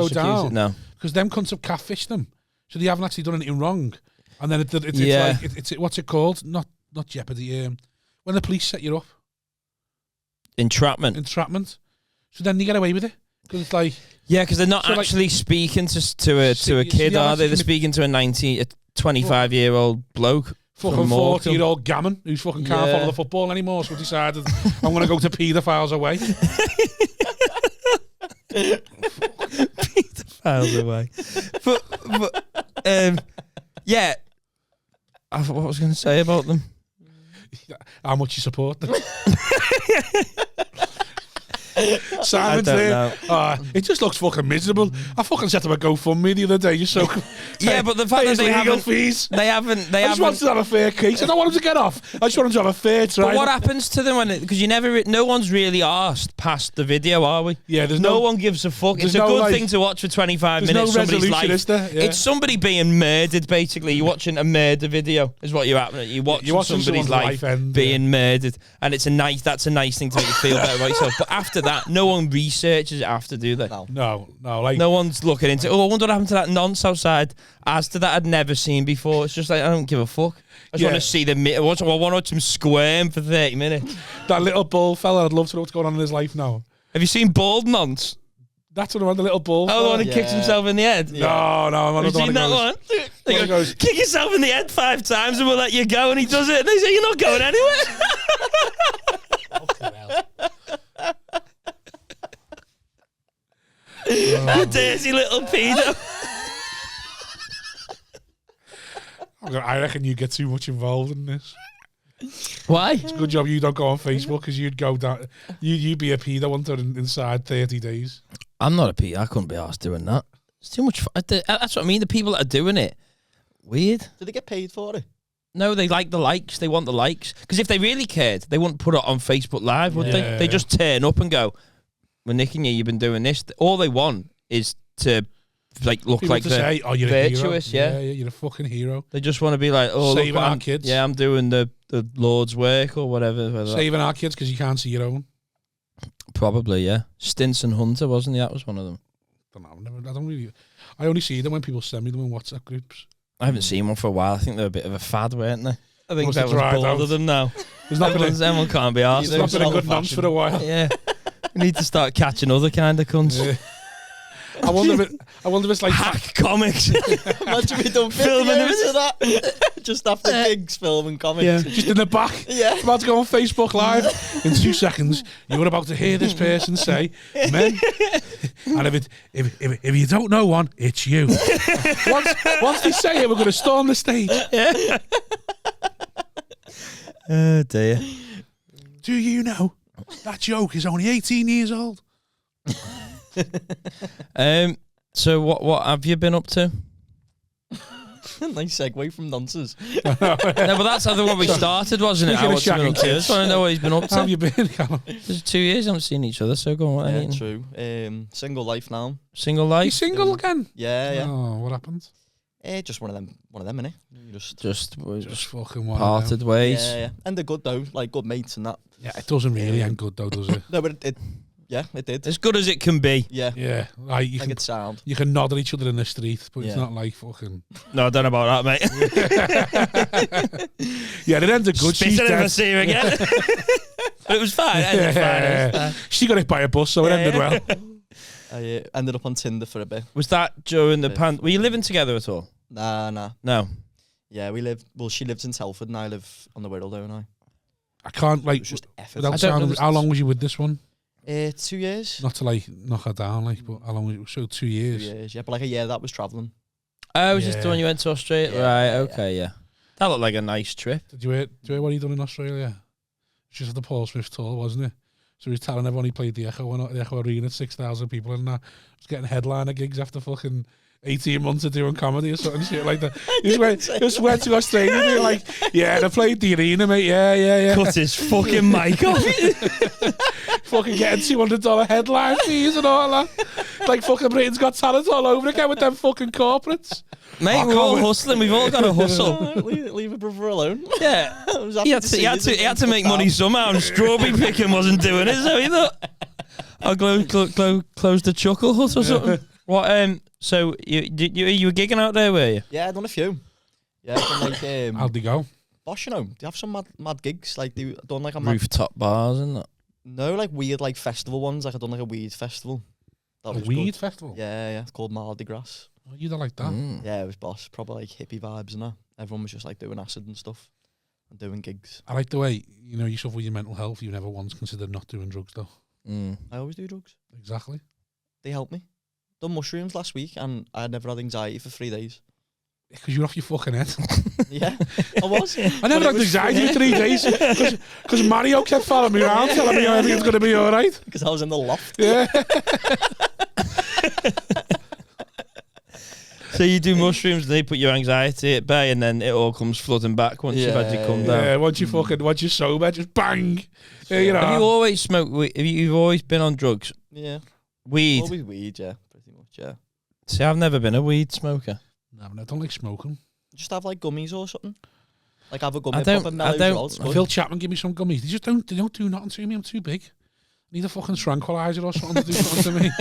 down. No. Because them cunts have catfished them. So they haven't actually done anything wrong. And then it's Yeah. like, it's what's it called? Not jeopardy. When the police set you up. Entrapment. Entrapment. So then you get away with it. Because it's like, Yeah, because they're not So, like, actually speaking to a kid, are they? They're speaking to a 25-year-old bloke. Fucking Morecambe. 40-year-old gammon who's fucking can't Yeah. follow the football anymore, so decided I'm going to go to paedophiles away. Pedophiles away. But yeah. What was I going to say about them? How much you support them. I Simon's don't there. know. It just looks fucking miserable. I fucking set up a GoFundMe the other day just so Yeah, but the fact that they legal haven't, fees. they haven't, I just wanted to have a fair case. I don't want him to get off. I just want him to have a fair But trial. what happens to them when? Because no one's really asked past the video, are we? Yeah, there's No no one gives a fuck. there's It's a no, good like- thing to watch for 25 there's minutes. no Somebody's resolution, life. is there? Yeah. It's somebody being murdered. Basically, you're watching a murder video. Is what you're happening. You're watching somebody's someone's life end, being murdered, and it's a nice. That's a nice thing to make you feel better about yourself. But after that, no one researches it after, do they? No. No, like No one's looking into. Oh, I wonder what happened to that nonce outside. As to that, I'd never seen before. It's just like I don't give a fuck. I just Yeah. want to see the. I want to watch him squirm for 30 minutes. that little bull fella. I'd love to know what's going on in his life now. Have you seen Bald Nonce? That's what I want, the little bull. Oh, the fella. one who kicks Yeah. himself in the head. No, I'm not Have you seen that one? They One go, goes- kick yourself in the head 5 times and we'll let you go. And he does it. And they say, you're not going anywhere. You dirty little pedo. I reckon you get too much involved in this. Why? It's a good job you don't go on Facebook because you'd go down. You'd be a pedo hunter inside 30 days. I'm not a pedo. I couldn't be asked doing that. It's too much fun. That's what I mean. The people that are doing it, weird. Did they get paid for it? No, they like the likes. They want the likes. Because if they really cared, they wouldn't put it on Facebook Live, would they? Yeah. They just turn up and go, we're nicking you, you've been doing this. All they want is to look People like to they're say, "Oh, you're virtuous, a hero." yeah. Yeah, you're a fucking hero. They just want to be like, oh, Saving look, our I'm, kids. Yeah, I'm doing the Lord's work or whatever. whether that- Saving our kids because you can't see your own. Probably, yeah. Stinson Hunter, wasn't he? That was one of them. I only see them when people send me them in WhatsApp groups. I haven't seen one for a while. I think they're a bit of a fad, weren't they? I think Must have everyone's dried bored out. of them now. There's not been Everyone can't be asked. there's not been a good old-fashioned. nonce for a while. Yeah. We need to start catching other kind of cunts. Yeah. I wonder if it's like Hack comics. Imagine we done Filming videos of that. Just after gigs, filming comics. just in the back. Yeah. About to go on Facebook Live in 2 seconds. You're about to hear this person say, "Men," and if you don't know one, it's you. once they say it, we're going to storm the stage. Oh dear. Do you know that joke is only 18 years old? So what have you been up to? Nice segue from nonsense. No, but that's how we started, wasn't it? Speaking of What's he been shagging up to? I kids. just want to know what he's been up How have to. you been, Callum? There's 2 years I haven't seen each other, so go on. What Yeah, ain't true. Single life now. Single You life? single again? Yeah. Oh, what happened? Just one of them, innit? You Just Just fucking one. parted ways. Yeah. And they're good though, like good mates and that. Yeah, it doesn't really end good though, does it? No, but it did. As good as it can be. Yeah. Yeah, like you Like can it's sound. you can nod at each other in the street, but it's Yeah. not like fucking. No, I don't know about that, mate. Yeah, it ended good. Spit She's it if I dead. see her again. But it was fine. It ended fine. It was fine. She got hit by a bus, so it Yeah, ended yeah. well. I ended up on Tinder for a bit. Was that during the Yeah. Were you living together at all? Nah. No. Yeah, we live. Well, she lives in Telford and I live on the Wirral, don't I? I can't It like. was just effort. Without I don't know sounding, this- how long was you with this one? 2 years. Not to like knock her down, like, but how long was it? So 2 2 years. years. Yeah, but like a year that was travelling. Oh, was this the Yeah. one you went to Australia? Yeah, Right, yeah. okay, yeah. That looked like a nice trip. Did you hear what he done in Australia? It's just the Paul Smith tour, wasn't it? So he was telling everyone he played the Echo Arena, 6,000 people in that. He was getting headliner gigs after fucking 18 months of doing comedy or something shit like that. He just went to Australia and they were like, yeah, they played the arena, mate. Yeah. Cut his fucking mic off. Fucking getting $200 headline fees and all that. Like fucking Britain's Got Talent all over again with them fucking corporates. Mate, Oh, we're all can't we- hustling. We've all got to hustle. leave a brother alone. Yeah. I was He happy had see you he had to make money somehow, and strawberry picking wasn't doing it, so he thought, I'll close the chuckle hut or something. What? So you were gigging out there, were you? Yeah, I've done a few. Yeah, I've done like How'd they go? Bosh, you know, they have some mad gigs. Like they done like a mad, Rooftop bars and that. no, like weird like festival ones. Like I done like a weed festival. That A was weed good. festival? Yeah, it's called Mardi Gras. Oh, you don't like that? Yeah, it was boss. Probably like hippie vibes and that. Everyone was just like doing acid and stuff and doing gigs. I like the way, you suffer with your mental health. You never once considered not doing drugs, though. I always do drugs. Exactly. They help me. Done mushrooms last week and I had never had anxiety for 3 days. Because you're off your fucking head. Yeah, I was. I never had anxiety for 3 days because Mario kept following me around telling me everything's going to be all right. Because I was in the loft. Yeah. So you do mushrooms, they put your anxiety at bay, and then it all comes flooding back once you've had your come down. Yeah, once you're sober, just bang. Yeah, Have you always smoked weed? You've always been on drugs? Yeah. Weed? Always weed, yeah, pretty much, yeah. See, I've never been a weed smoker. No, I don't like smoking. Just have like gummies or something. Like have a gummy, I don't- pop a mellow I don't- jolt, it's good. Phil Chapman give me some gummies. They don't do nothing to me. I'm too big. I need a fucking tranquilizer or something to do something to me.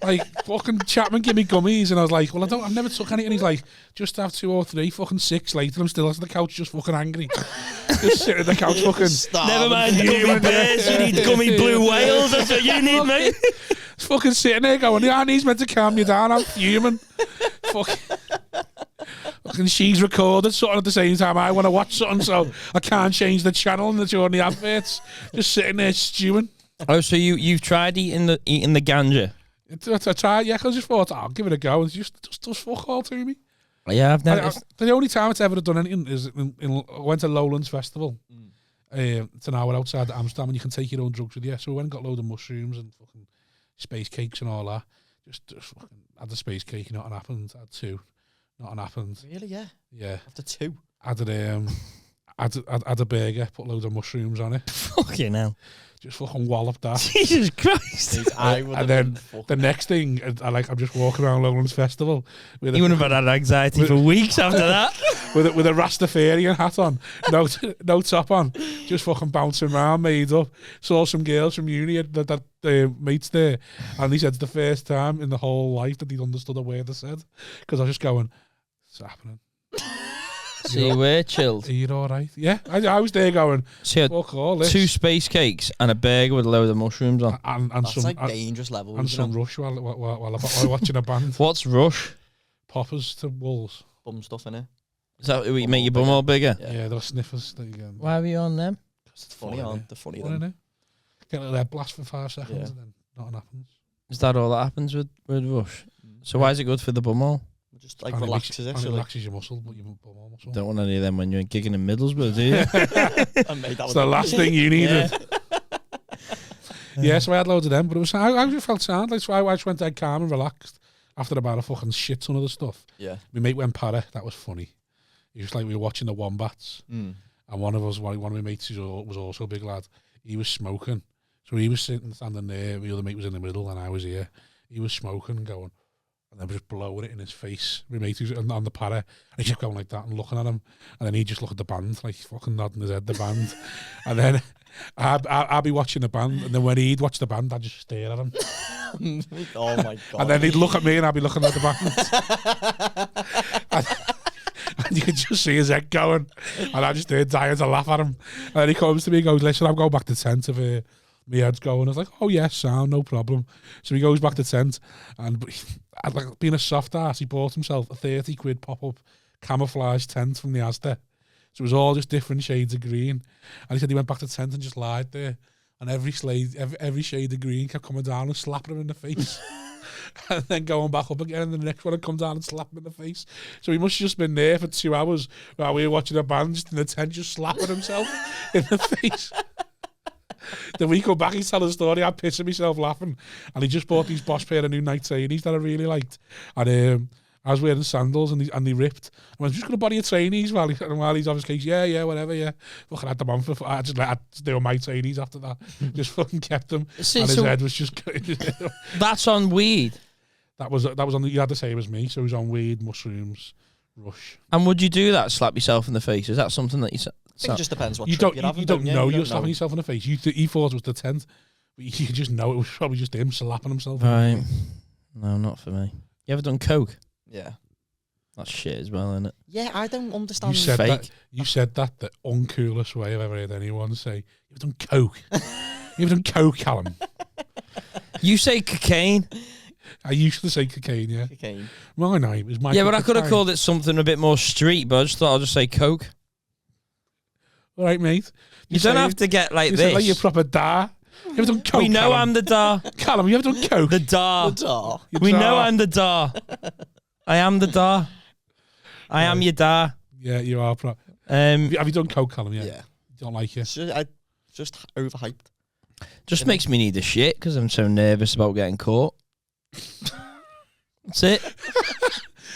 Like, fucking Chapman give me gummies, and I was like, well, I've never took any. And he's like, just have 2 or 3. Fucking 6 later, I'm still at the couch, just fucking angry. Just sitting at the couch, fucking. Never mind gummy bears, you need gummy blue whales. That's what you need, mate. Fucking sitting there going, yeah, he's meant to calm you down. I'm fuming. Fucking she's recorded something at the same time. I want to watch something, so I can't change the channel and it's on the adverts. Just sitting there stewing. Oh, so you've tried eating the ganja? I tried, yeah, because I just thought, I'll give it a go. It's just does fuck all to me. Yeah, I've never. The only time it's ever done anything is I went to Lowlands Festival. It's an hour outside Amsterdam, and you can take your own drugs with you. So we went and got a load of mushrooms and fucking space cakes and all that. Just fucking had the space cake, nothing happened. Had 2, nothing happened. Really, yeah? Yeah. After 2? Had a burger, put loads of mushrooms on it. Fucking hell. Just fucking walloped that. Jesus Christ. And then the next thing, I'm just walking around Lowlands Festival. With You wouldn't have had anxiety for weeks after that. with a Rastafarian hat on, no top on, just fucking bouncing around, made up. Saw some girls from uni that mates there, and he said it's the first time in the whole life that he'd understood a word I said, because I was just going, "What's happening?" So you were chilled. Are you all right? Yeah, I was there going, So you had fuck all this. 2 space cakes and a burger with a load of mushrooms on. and That's some like dangerous level. and some rush while watching a band. What's rush? Poppers to walls. Bum stuff in it. Is that what you make your bum all bigger? Yeah, they're sniffers. There you go. Why are you on them? It's funny, aren't they? Funny, What, then. innit? Get a little head blast for 5 seconds Yeah. and then nothing happens. Is that all that happens with rush? So why is it good for the bum hole? Just like Kinda relaxes it. Kinda So like, relaxes your muscle, but your bum muscle. Don't want any of them when you're gigging in Middlesbrough, do you? I made that It's the last thing you needed. Yeah, so I had loads of them, but it was I just felt sound. Like, so I just went dead calm and relaxed after about a fucking shit ton of the stuff. Yeah. My mate went para. That was funny. It was like we were watching the Wombats, and one of my mates who was also a big lad. He was smoking, so he was standing there. The other mate was in the middle, and I was here. He was smoking and going, and then just blowing it in his face. My mate was on the para, and he kept going like that and looking at him, and then he'd just look at the band, like fucking nodding his head, the band. And then I'd be watching the band, and then when he'd watch the band, I'd just stare at him. Oh my god. And then he'd look at me, and I'd be looking at the band. And you could just see his head going, and I just dying to laugh at him. And then he comes to me and goes, "Listen, I'm going back to tent if my head's going." I was like, "Oh yes, sound, no problem." So he goes back to tent, and like being a soft ass, he bought himself a 30 quid pop-up camouflage tent from the Asda. So it was all just different shades of green. And he said he went back to tent and just lied there, and every shade of green kept coming down and slapping him in the face. And then going back up again, and the next one would come down and slap him in the face. So he must have just been there for 2 hours while we were watching a band, just in the tent, just slapping himself in the face. Then we come back, he's telling the story, I'm pissing myself laughing. And he just bought these Bosch pair of new Night 80s that I really liked. And I was wearing sandals, and they ripped. I went, "I'm just going to buy your trainees," while he's obviously, yeah, whatever, yeah. Fucking had them on for, I just they were my trainees after that. Just fucking kept them. And his head was just... That's on weed. That was on. You had the same as me. So he was on weed, mushrooms, rush. And would you do that? Slap yourself in the face? Is that something that you? I think it just depends what You trip don't. you're having. You don't know you you're slapping yourself in the face. He thought it was the tent, but you just know it was probably just him slapping himself. Right. No, not for me. You ever done coke? Yeah. That's shit as well, isn't it? Yeah, I don't understand. You said Fake. that. You said that the uncoolest way I've ever heard anyone say. You've done coke. You've done coke, Callum. You say cocaine. I used to say cocaine, yeah. Cocaine. My name is Michael. Yeah, but I could have Cocaine. called it something a bit more street, but I just thought I'll just say coke. All right, mate. You don't have to get like You this. sound like you're proper dar. You ever done coke? We know Callum? I'm the dar. Callum, you ever done coke? The dar. Dar. You We dar. know I'm the dar. I am the dar. I am your dar. Yeah, you are. Um, Have you done coke, Callum? Yeah. Yeah. Don't like it. Just overhyped. just makes me need a shit because I'm so nervous about getting caught. That's it.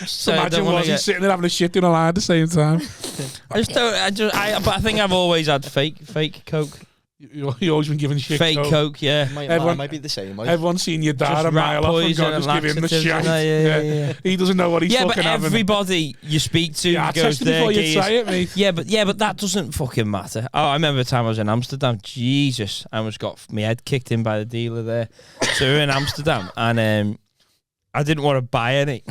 So Imagine wanna Wozi sitting there having a shit doing a lie at the same time. But I think I've always had fake coke. You always been giving shit. Fake coke, yeah. Everyone- Might be the same. Like, Everyone's seen your dad Just a rat mile off and poison gone, and just give him the laxatives shit. and that, yeah. He doesn't know what he's Yeah, but fucking having. everybody you speak to Yeah, I goes tested there. before you say it, mate. Yeah, but that doesn't fucking matter. Oh, I remember the time I was in Amsterdam. Jesus, I almost got my head kicked in by the dealer there. So we were in Amsterdam, and I didn't want to buy any.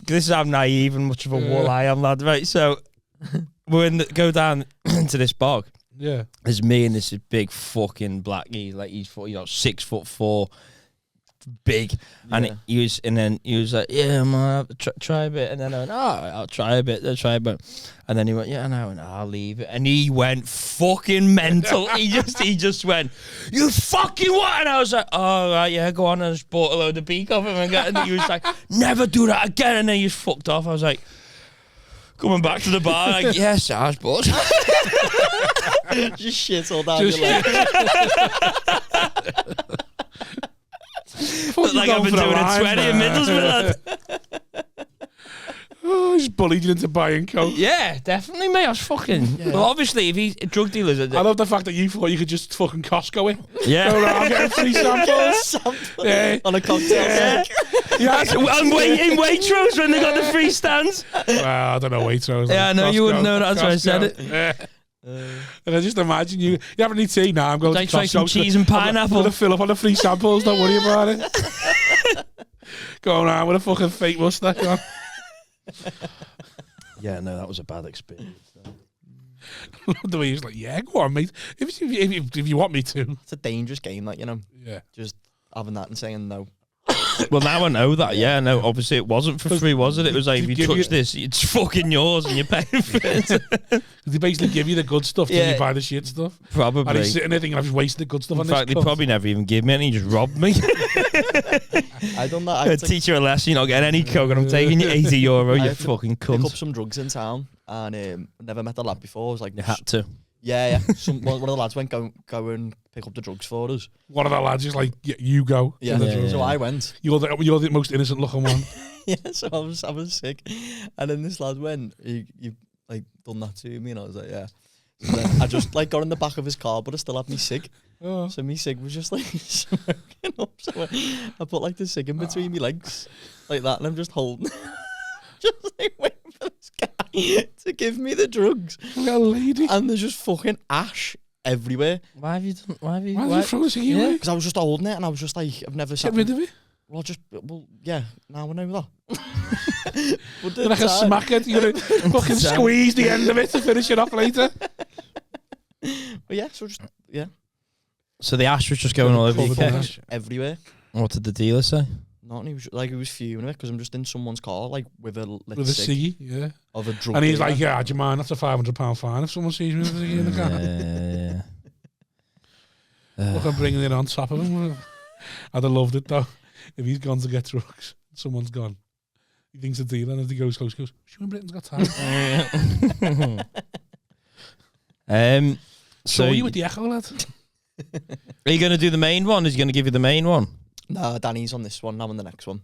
This is how naive and much of a wool I am, lad. Right, so go down into this bog. Yeah. There's me and this big fucking black guy, like he's 6'4", big, and he was like, yeah, man, try a bit, and then I went, I'll try a bit, and then he went, yeah, no, I'll leave it, and he went fucking mental. he just went, you fucking what? And I was like, oh right, yeah, go on, and I just bought a load of beak off him, and he was like, never do that again, and then he just fucked off. I was like, coming back to the bar, like, yes, Sarge, but just shit all down your leg. Look like I've been doing a 20 in Middlesbrough. Oh, he's bullied you into buying coke. Yeah, definitely, mate. I was fucking. Yeah. Well, obviously, if he's drug dealers, I love the fact that you thought you could just fucking Costco it. Yeah. Go around getting free samples. Yeah. On a cocktail. Yeah. I'm waiting Waitrose when they got the free stands. Well, I don't know Waitrose. Yeah, I know you wouldn't know that. That's why I said it. Yeah. And I just imagine you having any tea now. I'm going Like to Costco. some cheese and pineapple. I'm going to fill up on the free samples. Don't worry about it. Going around with a fucking fake mustache on. Yeah, no, that was a bad experience. The way he's like, yeah, go on, mate. If you want me to. It's a dangerous game, like, you know. Yeah. Just having that and saying no. Well, now I know that. Yeah, no, obviously it wasn't for free, was it? It was like, if you touch this, it's fucking yours and you're paying for it. They basically give you the good stuff till you buy the shit stuff. Probably. And he's sitting there thinking, I've just wasted the good stuff In on this. fact, they probably never even give me any. He just robbed me. I done that. I teach you a lesson. You're not getting any coke, and I'm taking you €80. You fucking pick up cunt. some drugs in town, and never met the lad before. I was like, You had to. yeah. One of the lads went go and pick up the drugs for us. One of the lads is like, you go. Yeah. Yeah. So I went. You're the most innocent looking one. Yeah. So I was sick, and then this lad went, you like done that to me, and I was like, yeah. So then I just like got in the back of his car, but I still had me cig. Oh. So me cig was just like smoking up. So I put like the cig in between my legs, like that, and I'm just holding, just like waiting for this guy to give me the drugs. Little lady. And there's just fucking ash everywhere. Why have you done? Why did you throw this away? Because I was just holding it, and I was just like, I've never Get rid of it. Well, yeah. Now I know that. But You're like a smacker. You're going to fucking squeeze the end of it to finish it off later. But yeah, so just So the ash was just going all over your Covered in car. ash. everywhere. What did the dealer say? Not, and he was fuming it because I'm just in someone's car, like with a lit With a cig ciggy, yeah. of a drug. And he's dealer. like, yeah, do you mind? That's a £500 fine if someone sees me with a ciggy in the car. Look, I'm bringing it on top of him. I'd have loved it though. If he's gone to get drugs, someone's gone. He thinks a dealer, and as he goes close, he goes, "She in Britain's Got Talent." So you with the echo, lad? are you going to do the main one? Is he going to give you the main one? No, Danny's on this one. I'm on the next one.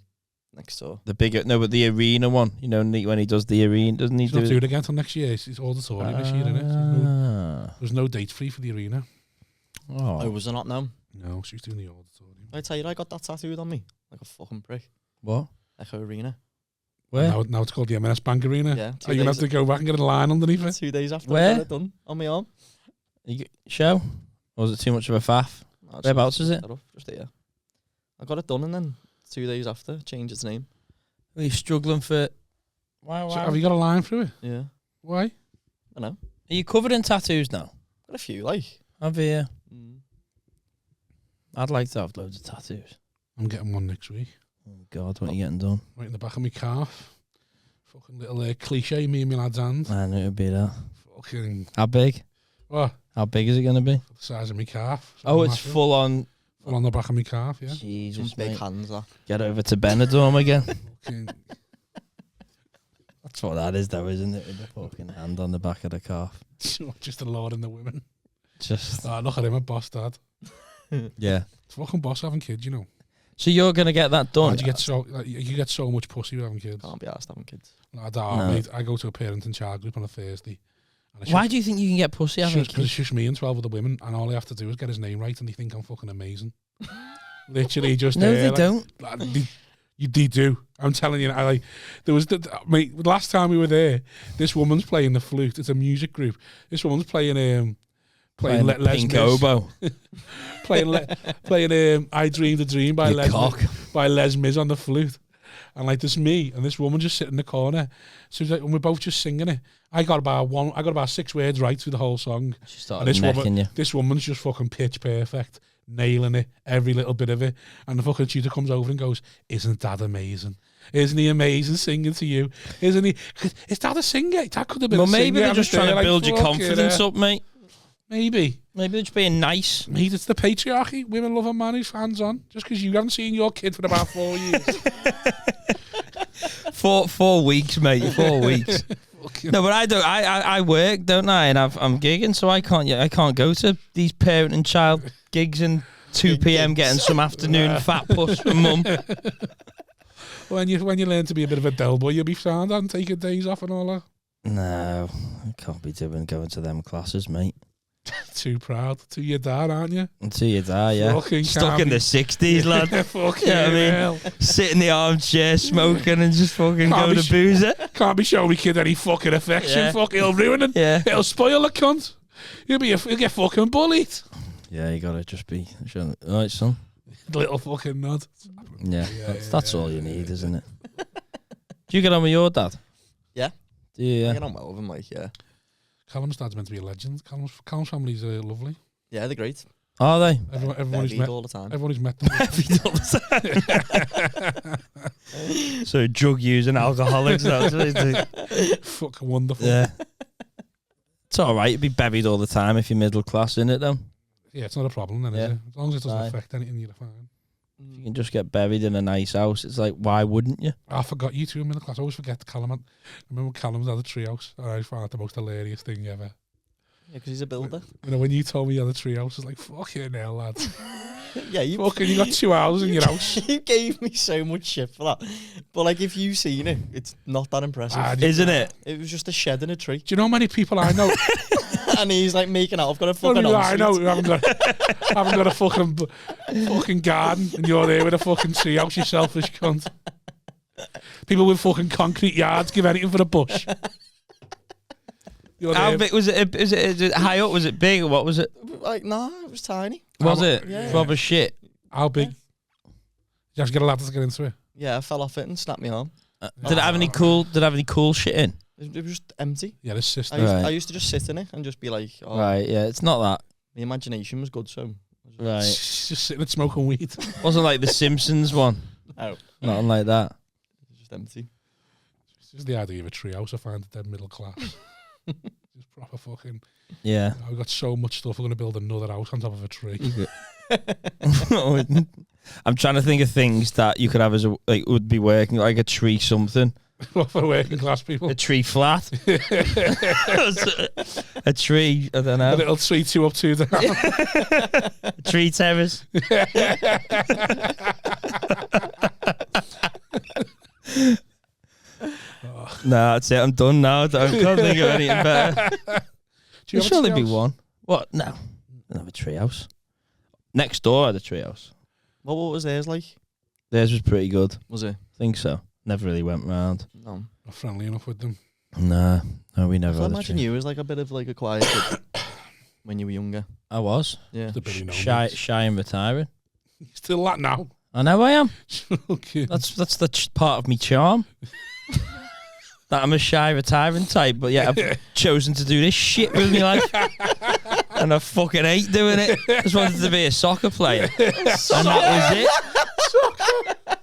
Next door. The bigger, no, but the arena one. You know, when he does the arena, doesn't he? He's not doing it again until next year. It's auditorium this year, isn't it? There's no date free for the arena. Oh, was I not now? No, she's doing the auditorium. I tell you, I got that tattooed on me like a fucking prick. What? Echo Arena. Where? Now it's called the M&S Bank Arena. Yeah. Are you going to have to go back and get a line underneath it? 2 days after Where? I got it done on my arm. Show? Or was it too much of a faff? No, Whereabouts is it? Just here. I got it done, and then 2 days after, changed its name. Are you struggling for... Why? So have you got a line through it? Yeah. Why? I know. Are you covered in tattoos now? Got a few, like. Have you? Mm. I'd like to have loads of tattoos. I'm getting one next week. Oh God, what are you getting done? Right in the back of my calf. Fucking little cliche, me and my lad's hand. I knew it'd be that. Fucking... How big? What? How big is it going to be? The size of my calf. Oh, it's massive. full on. Full on the back of my calf, yeah. Jesus, Some big mate. hands, that. Get over to Benidorm again. Fucking... That's what that is, though, isn't it? With the fucking hand on the back of the calf. Just the Lord and the women. Just Look at him, a boss dad. yeah. It's fucking boss having kids, you know. So you're gonna get that done? You get so much pussy with having kids. Can't be asked having kids. Mate, I go to a parent and child group on a Thursday. And Why do you think you can get pussy having Because it's kids? just me and 12 other women, and all they have to do is get his name right, and they think I'm fucking amazing. Literally, just No, they don't. They do. I'm telling you. There was mate. The last time we were there, this woman's playing the flute. It's a music group. This woman's playing Playing Les pink Mis. oboe. playing I Dreamed a Dream by Your Les Mis on the flute. And like there's me and this woman just sitting in the corner. So it's like, and we're both just singing it. I got about 6 words right through the whole song. She started This woman's just fucking pitch perfect, nailing it, every little bit of it. And the fucking tutor comes over and goes, "Isn't that amazing? Isn't he amazing singing to you? Isn't he? Is that a singer? That could have been. Well, a maybe singer. they're just trying to build your confidence up, mate. Maybe. Maybe they're just being nice. Mate, it's the patriarchy. Women love a man who's hands on. Just because you haven't seen your kid for about 4 years. 4 weeks, mate. 4 weeks. No, but I don't. I work, don't I? And I'm gigging, so I can't go to these parent and child gigs and 2 p.m. getting some afternoon fat puss from mum. When you learn to be a bit of a del boy, you'll be found on taking days off and all that. No, I can't be going to them classes, mate. Too proud. To your dad, aren't you? Until you die, yeah. Fucking Stuck in the 60s, lad. Fucking Yeah, I mean, hell. sit in the armchair smoking and just fucking go to boozer. Can't be showing me kid any fucking affection. Yeah. Fuck, it'll ruin it. Yeah. It'll spoil the cunt. You'll get fucking bullied. Yeah, you gotta just be showing. All right, son. Little fucking nod. Yeah, that's all you need, isn't it? Do you get on with your dad? Yeah. Do you? I Yeah. get on well with him, like, yeah. Callum's dad's meant to be a legend. Callum's family's lovely. Yeah, they're great. Are they? Everyone who's Bevied met. all the time. Everyone who's met them. So drug using alcoholics. That's what they do. Fucking wonderful. Yeah. It's all right. You'd be buried all the time if you're middle class, isn't it? Though Yeah, it's not a problem then, is Yeah. it? As long as it doesn't Fine. affect anything, you're fine. you can just get buried in a nice house. It's like, why wouldn't you? I forgot you two in middle class. I always forget Callum. I remember Callum's had a treehouse, and I found it the most hilarious thing ever. Yeah, because he's a builder. You know, when you told me you had a treehouse, I was like, fucking hell, lads. Yeah, you Fucking, you got 2 houses in your house. You gave me so much shit for that. But like, if you've seen it, it's not that impressive. Isn't it? It was just a shed in a tree. Do you know how many people I know? And he's like making out, I've got a fucking I know ensuite. who haven't got a fucking garden, and you're there with a fucking treehouse, you selfish cunt. People with fucking concrete yards give anything for a bush. How big was it? Is it high up? Was it big? Or what was it? Like, nah, it was tiny. Was it? Yeah. Rubber shit. How big? Did you have to get a ladder to get into it? Yeah, I fell off it and snapped my arm. Did it have any cool? Did it have any cool shit in? It was just empty. Yeah, this sister. I used to just sit in it and just be like, oh, Right. Yeah. It's not that. the imagination was good, so. Right. She's just sitting and smoking weed. Wasn't like the Simpsons one. No, Nothing like that. it was just empty. It's just the idea of a treehouse. I find it dead middle class. Just proper fucking. Yeah. I've got so much stuff. We're going to build another house on top of a tree. I'm trying to think of things that you could have as a would be working, like a tree something. What for working class people? A tree flat. A tree, I don't know. A little tree 2 up 2 down. A tree terrace. No, that's it. I'm done now. I can't think of anything better. Do you There have a surely be treehouse? one. What? No. I don't have a treehouse. Next door had a treehouse. Well, what was theirs like? Theirs was pretty good. Was it? Think so. Never really went round. No. Not friendly enough with them. Nah. No, we never So I had a imagine tree. you was like a bit of like a quiet kid when you were younger. I was. Yeah. The Billy Shy and retiring. Still that now. I know I am. Okay. That's the part of me charm. That I'm a shy, retiring type, but yeah, I've chosen to do this shit with my life. And I fucking hate doing it. Just wanted to be a soccer player. And that was it.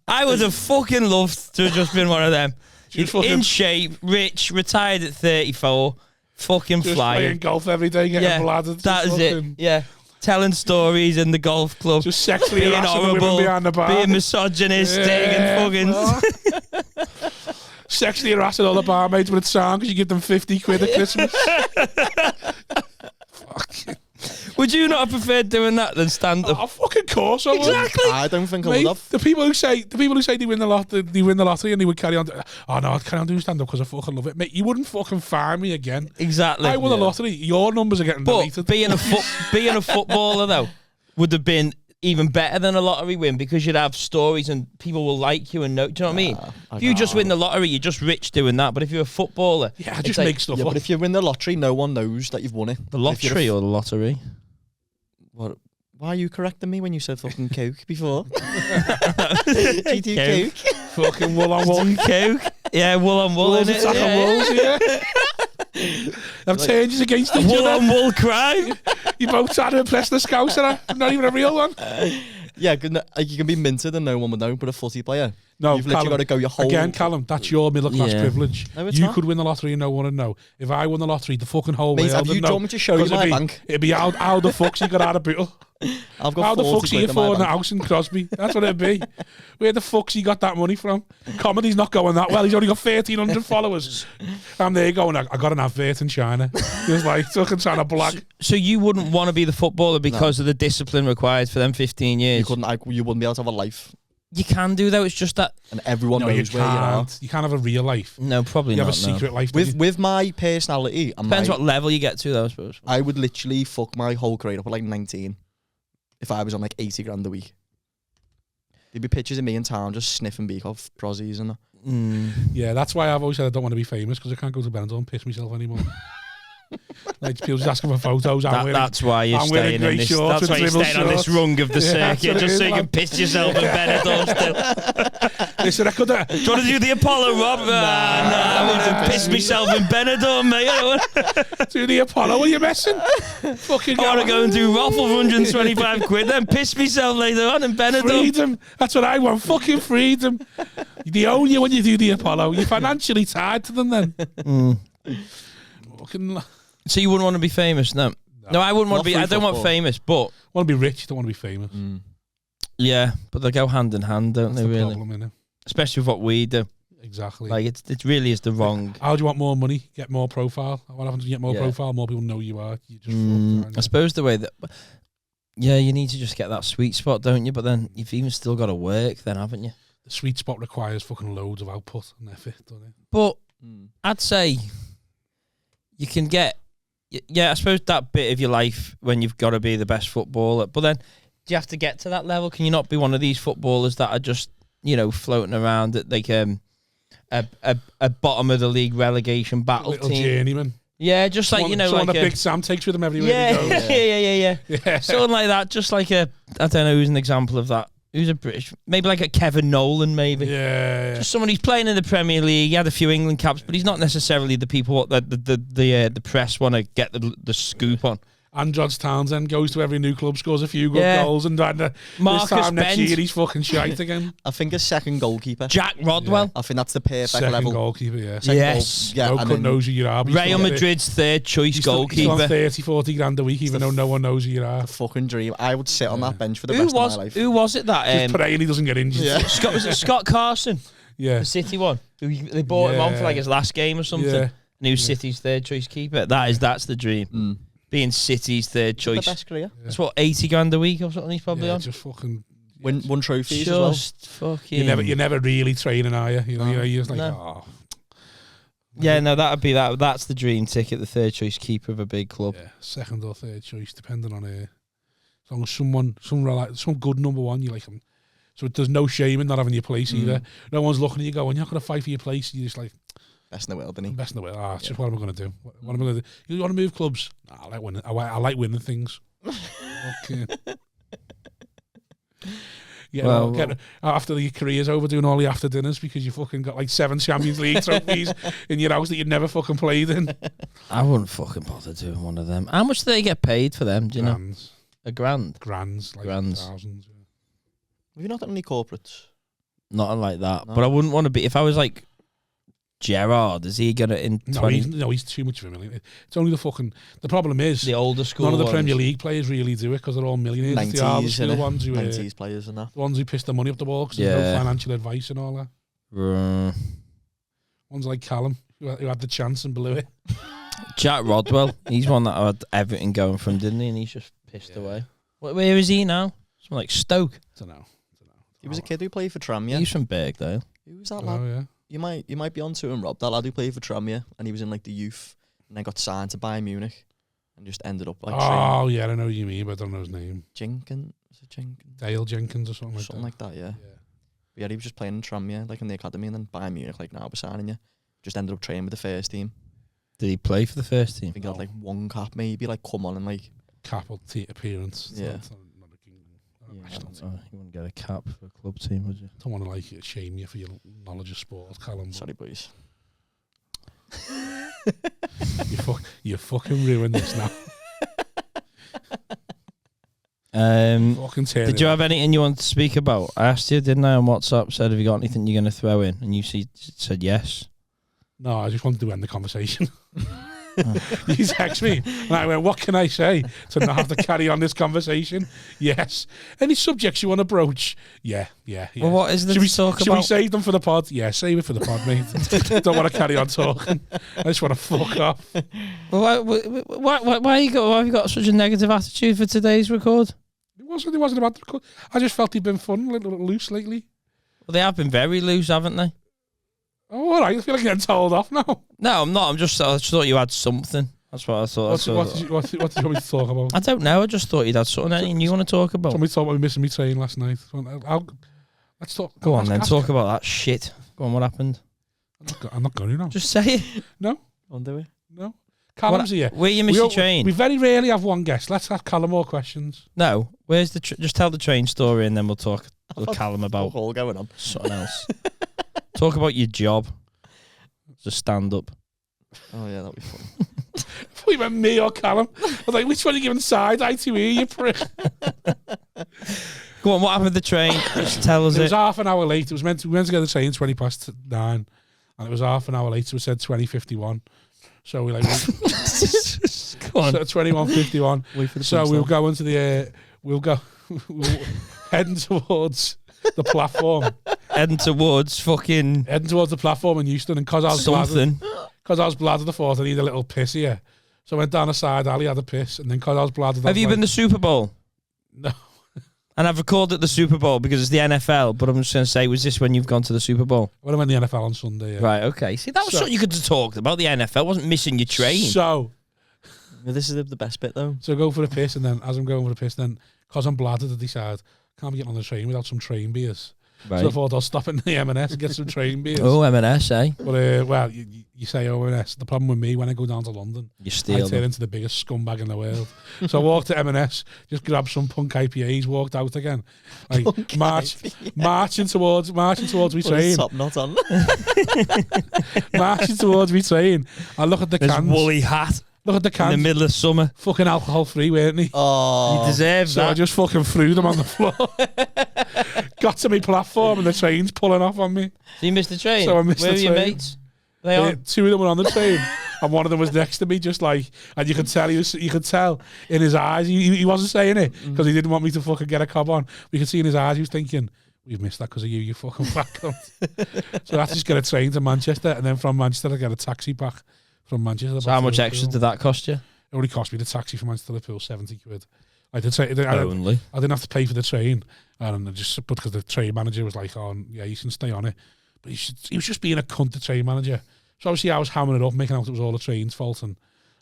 I would have fucking loved to have just been one of them. In shape, rich, retired at 34, fucking just flying. Playing golf every day, getting bladdered. That is it. Yeah. Telling stories in the golf club. Just sexually being harassing the horrible, women behind the bar. being misogynistic and fucking... Sexually harassing all the barmaids with a song because you give them 50 quid at Christmas. Fuck. Would you not have preferred doing that than stand up? Oh, fucking course I would. Exactly. I don't think I Mate, would have. the people who say they win the lottery and they would carry on. Oh no, I'd carry on doing stand up because I fucking love it, mate. You wouldn't fucking fire me again. Exactly. I won the lottery. Your numbers are getting deleted. But being a footballer though would have been even better than a lottery win because you'd have stories and people will like you and know. Do you know what I mean? If you just win the lottery, you're just rich doing that. But if you're a footballer, I just make stuff up. But if you win the lottery, no one knows that you've won it. The lottery or the lottery? What? Why are you correcting me when you said fucking coke before? GT coke. Fucking wool on wool. Coke. Yeah, wool on wool. Wolves attacking wolves, yeah. I've turned you against each wool other. on wool crime. You both trying to impress the scouser. Not even a real one. Yeah, like you can be minted and no one would know, but a footy player, no, you've literally got to go your whole... Again, Callum, that's your middle class privilege. No, it's you not. could win the lottery and no one would know. If I won the lottery, the fucking whole Mate, world have you told me to show you my bank? It'd be how the fuck's he got out of Bootle? I've got how the 40 fuck's he quid in my affording a bank. house in Crosby? That's what it'd be. Where the fuck's he got that money from? Comedy's not going that well. He's only got 1,300 followers. I'm there going, I got an advert in China. Just like fucking trying to blag. So you wouldn't want to be the footballer because of the discipline required for them 15 years? You wouldn't be able to have a life. You can do though. It's just that, and everyone knows where you are. You can't have a real life. No, probably you not. have a secret life. With my personality, and depends what level you get to, though. I suppose I would literally fuck my whole career up at like 19 if I was on like 80 grand a week. There'd be pictures of me in town just sniffing beak off prozzies and that. Yeah, that's why I've always said I don't want to be famous because I can't go to Benidorm and piss myself anymore. Like people just asking for photos. That's why you're staying in this. That's why you're staying on this rung of the circuit, just so you can piss yourself in Benidorm still. Listen, I could. Do you want to do the Apollo, Rob? Nah, I want to piss myself in Benidorm, mate. Do the Apollo? Are you messing? Fucking. I want to go and do raffle for 125 quid, then piss myself later on in Benidorm. Freedom. That's what I want. Fucking freedom. They own you when you do the Apollo. You're financially tied to them then. Fucking. So you wouldn't want to be famous? No, I wouldn't want to be. I don't want famous, but I want to be rich. Don't want to be famous. Yeah, but they go hand in hand, don't they? Really, problem, especially with what we do. Exactly. Like it really is the wrong. How do you want more money? Get more profile. What happens when you get more profile? More people know you are. You just. I suppose the way that. Yeah, you need to just get that sweet spot, don't you? But then you've even still got to work, then haven't you? The sweet spot requires fucking loads of output and effort, doesn't it? But I'd say you can get. Yeah, I suppose that bit of your life when you've got to be the best footballer. But then, do you have to get to that level? Can you not be one of these footballers that are just, floating around at like a bottom of the league relegation battle little team? Journeyman. Yeah, just like, someone like that Big Sam takes with him everywhere he goes. Yeah. Something like that. Just like I don't know who's an example of that. Who's a British? Maybe like a Kevin Nolan, maybe. Yeah. Just someone who's playing in the Premier League. He had a few England caps, but he's not necessarily the people that the press want to get the scoop on. Andros Townsend goes to every new club, scores a few good goals, and Marcus this time next Bent. year he's fucking shite again. I think a second goalkeeper. Jack Rodwell. I think that's the perfect Second level. goalkeeper, yeah. Yes. No one knows who you are. Real Madrid's third choice goalkeeper. He's on 30-40 grand a week, even though no one knows who you are. A fucking dream. I would sit on that bench for the rest of my life. Who was it that? Just praying he doesn't get injured. Yeah. Was it Scott Carson? Yeah. The City one. They bought him on for like his last game or something. Yeah. And he was City's third choice keeper. That's the dream. Being City's third choice. The best career. That's what, 80 grand a week or something he's probably on. Just fucking won trophies as well. Just fucking. You're never really training, are you? You're just like, Yeah, no, that'd be that. That's the dream ticket. The third choice keeper of a big club. Yeah, second or third choice, depending on as long as some good number one, you like them. So there's no shame in not having your place either. No one's looking at you going, you're not going to fight for your place. You're just like, best in the world, isn't he? Best in the world. It's just what am I going to do? What am I going to do? You want to move clubs? I like winning. I like winning things. Okay. After your career's over, doing all the after dinners because you fucking got like 7 Champions League trophies in your house that you'd never fucking played in. I wouldn't fucking bother doing one of them. How much do they get paid for them? Do you know? $1,000. Grands, like Grands. thousands. Yeah. Have you not done any corporates? Nothing like that. No. But I wouldn't want to be. If I was like Gerrard, is he gonna in 20? He's too much of a millionaire. It's only the problem is The older school. none of the ones. Premier League players really do it because they're all millionaires. 90s, It's the old school innit? ones who 90s players and that. the ones who piss their money up the wall because there's no Yeah. financial advice and all that. Ones like Callum who had the chance and blew it. Jack Rodwell, he's one that had everything going for him, didn't he? And he's just pissed away. Where is he now? Something like Stoke. Don't know. He was a kid who played for Tranmere. He's from Birkdale. Who was that lad? Oh yeah. You might be onto him, Rob. That lad who played for Tranmere, and he was in like the youth, and then got signed to Bayern Munich, and just ended up like Oh yeah, I know what you mean, but I don't know his name. Jenkins. Is it Jenkins? Dale Jenkins or something Something like that, yeah. Yeah, he was just playing in Tranmere, like in the academy, and then Bayern Munich, like now we're signing you. Just ended up training with the first team. Did he play for the first I team? think he had like one cap, maybe like come on and like. Cap or appearance. Yeah. It's not a king. You wouldn't get a cap for a club team, would you? Don't want to like shame you for your knowledge of sport, Callum. but Sorry, boys. you fucking ruined this now. Fucking tear Did it you up. have anything you want to speak about? I asked you, didn't I, on WhatsApp? Said, have you got anything you're going to throw in? And you said yes. No, I just wanted to end the conversation. You text me, and I went, "What can I say to not have to carry on this conversation?" Yes. Any subjects you want to broach? Yeah. Well, what is there to talk Should about? we save them for the pod? Yeah, save it for the pod, mate. Don't want to carry on talking. I just want to fuck off. Well, why have you got such a negative attitude for today's record? It wasn't about the record. I just felt he'd been fun, a little loose lately. Well, they have been very loose, haven't they? Oh, all right. I feel like you're getting told off now. No, I'm not. I just thought you had something. That's what I thought. What did you want me to talk about? I don't know. I just thought you'd had something. Anything you want to talk about? Somebody told me missing me train last night. Let's talk. Go on then. Talk about that shit. Go on. What happened? I'm not going to now. Just say it. No. On do we? No. Callum's here. Where you miss your train? We very rarely have one guest. Let's have Callum more questions. No. Where's the? Just tell the train story and then we'll talk with Callum about all going on. something else. Talk about your job. Just stand up. Oh yeah, that'd be fun. I thought you meant me or Callum. I was like, which one are you giving side eye to here, you prick? Go on. What happened with the train? Just tell us It was it. half an hour late. We went to get the train 9:20, and it was half an hour late. So we said 20:51. So we like Go on. so 21:51. So we'll go into the we'll heading towards the platform. Heading towards fucking Heading towards the platform in Euston, and because I was something. bladdered, I thought I need a little piss here. So I went down a side alley, had a piss, and then because I was bladdered, Have you been to the Super Bowl? No. And I've recorded the Super Bowl because it's the NFL, but I'm just going to say, was this when you've gone to the Super Bowl? When I went to the NFL on Sunday, yeah. Right, okay. See, that was something you could have talked about, the NFL. Wasn't missing your train. So This is the best bit though. I go for a piss, and then as I'm going for a piss, then because I'm bladdered, I decide can't be getting on the train without some train beers. Right. So I thought I'll stop in the M&S and get some train beers. Oh, M&S, eh? But well, you say M&S. The problem with me when I go down to London, You I steal turn them. into the biggest scumbag in the world. So I walked to M&S, just grabbed some punk IPAs, walked out again, like marching towards my train, Top knot on. marching towards my train. I look at the This cans. woolly hat Look at the in the cans. middle of summer. Fucking alcohol free, weren't they? Oh, You deserve So I that. just fucking threw them on the floor. Got to my platform and the train's pulling off on me. So you missed the train? So I missed Where the were your train. mates? Were they on? Two of them were on the train, and one of them was next to me, just like, and you could tell you could tell in his eyes, he wasn't saying it because he didn't want me to fucking get a cob on. We could see in his eyes, he was thinking, we've missed that because of you fucking fat cunt. So I had to just get a train to Manchester, and then from Manchester I get a taxi back from Manchester. So how much extra did that cost you? It only cost me the taxi from Manchester to Liverpool, 70 quid. I didn't have to pay for the train, and because the train manager was like, "Oh, yeah, you can stay on it," but he was just being a cunt, the train manager. So obviously I was hammering it up, making out it was all the train's fault, and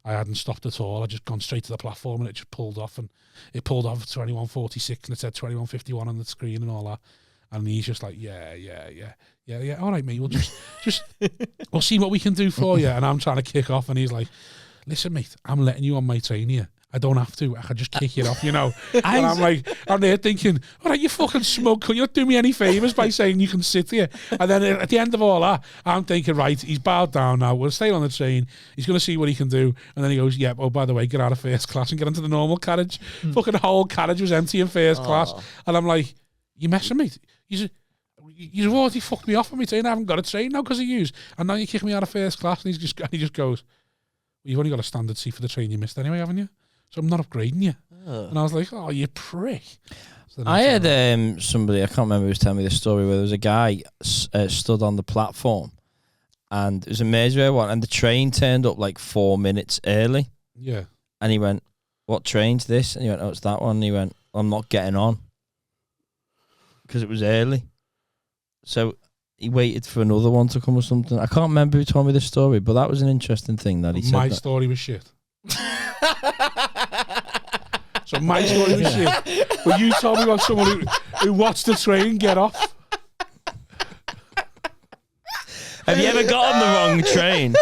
I hadn't stopped at all. I'd just gone straight to the platform, and it just pulled off, and it pulled off at 21:46, and it said 21:51 on the screen and all that. And he's just like, yeah. All right, mate, we'll just we'll see what we can do for you. And I'm trying to kick off, and he's like, listen, mate, I'm letting you on my train here. I don't have to. I can just kick it off, you know. And I'm like, I'm there thinking, all right, you fucking smoke. Can you not do me any favours by saying you can sit here? And then at the end of all that, I'm thinking, right, he's bowed down now. We'll stay on the train. He's going to see what he can do. And then he goes, yeah, oh, by the way, get out of first class and get into the normal carriage. Fucking whole carriage was empty in first class. And I'm like, you messing me? You've already fucked me off on me train. I haven't got a train now because of you. And now you kick me out of first class. And he just goes, well, you've only got a standard seat for the train you missed anyway, haven't you? So I'm not upgrading you. And I was like, oh, you prick. So I had somebody, I can't remember who was telling me this story, where there was a guy stood on the platform and it was a Merseyrail one and the train turned up like 4 minutes early. Yeah. And he went, what train's this? And he went, oh, it's that one. And he went, I'm not getting on because it was early. So he waited for another one to come or something. I can't remember who told me this story, but that was an interesting thing that he said. My story was shit. So my story was shit. But you told me about someone who watched the train get off. Have you ever got on the wrong train?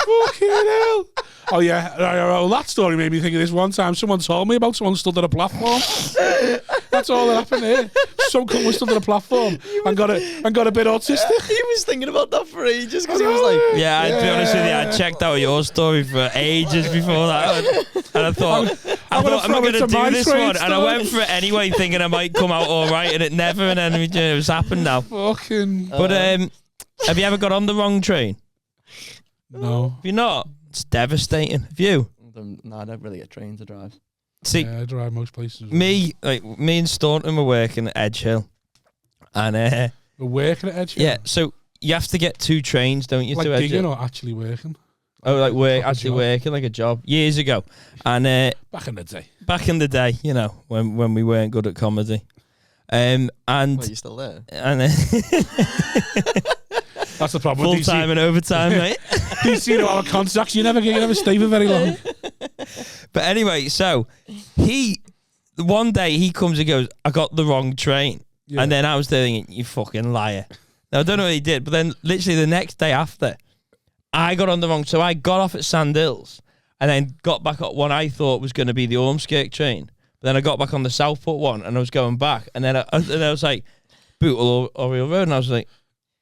Fucking hell. Oh, yeah. Well, that story made me think of this one time. Someone told me about someone stood at a platform. That's all that happened here. Some cunt was stood at a platform and got a bit autistic. He was thinking about that for ages because he was like... Yeah, I'd be honest with you, I checked out your story for ages before that. And I thought, I'm not going to do this one. And I went for it anyway thinking I might come out all right, and it never, and then it was happened now. Fucking... But have you ever got on the wrong train? No. Have you not? It's devastating. Have you? No, I don't really get trained to drive. See, yeah, I drive most places. me and Staunton were working at Edge Hill. And we're working at Edge Hill? Yeah, so you have to get 2 trains, don't you, like to Edge digging Hill? or actually working? Oh, like working like a job. Years ago. And back in the day. Back in the day, you know, when we weren't good at comedy. And Well, you still there? And that's the problem. Full time and overtime, mate. DC know our contracts. You never stay for very long. But anyway, so one day he comes and goes, I got the wrong train. Yeah. And then I was thinking, you fucking liar. Now, I don't know what he did, but then literally the next day after, I got on the wrong. So I got off at Sandhills and then got back on one I thought was going to be the Ormskirk train. But then I got back on the Southport one and I was going back. And then I was like, Bootle Oriel Road. And I was like,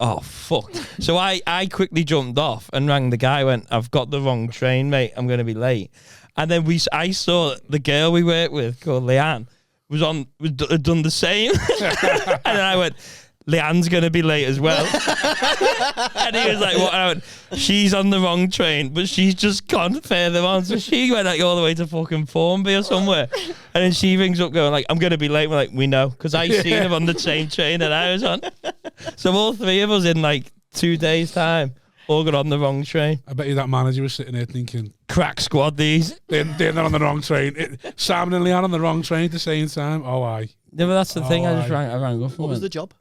oh, fuck. So I quickly jumped off and rang the guy, went, I've got the wrong train, mate. I'm going to be late. And then I saw the girl we worked with called Leanne had done the same. And then I went, Leanne's going to be late as well. And he was like, what? And I went, she's on the wrong train, but she's just gone further on. So she went like all the way to fucking Formby or somewhere. And then she rings up going like, I'm going to be late. We're like, we know, because I seen him on the same train that I was on. So all 3 of us in like 2 days' time all got on the wrong train. I bet you that manager was sitting there thinking, crack squad these. They're on the wrong train. Simon and Leanne on the wrong train at the same time. Oh, aye. Yeah, but that's the thing. I rang up. What was the job?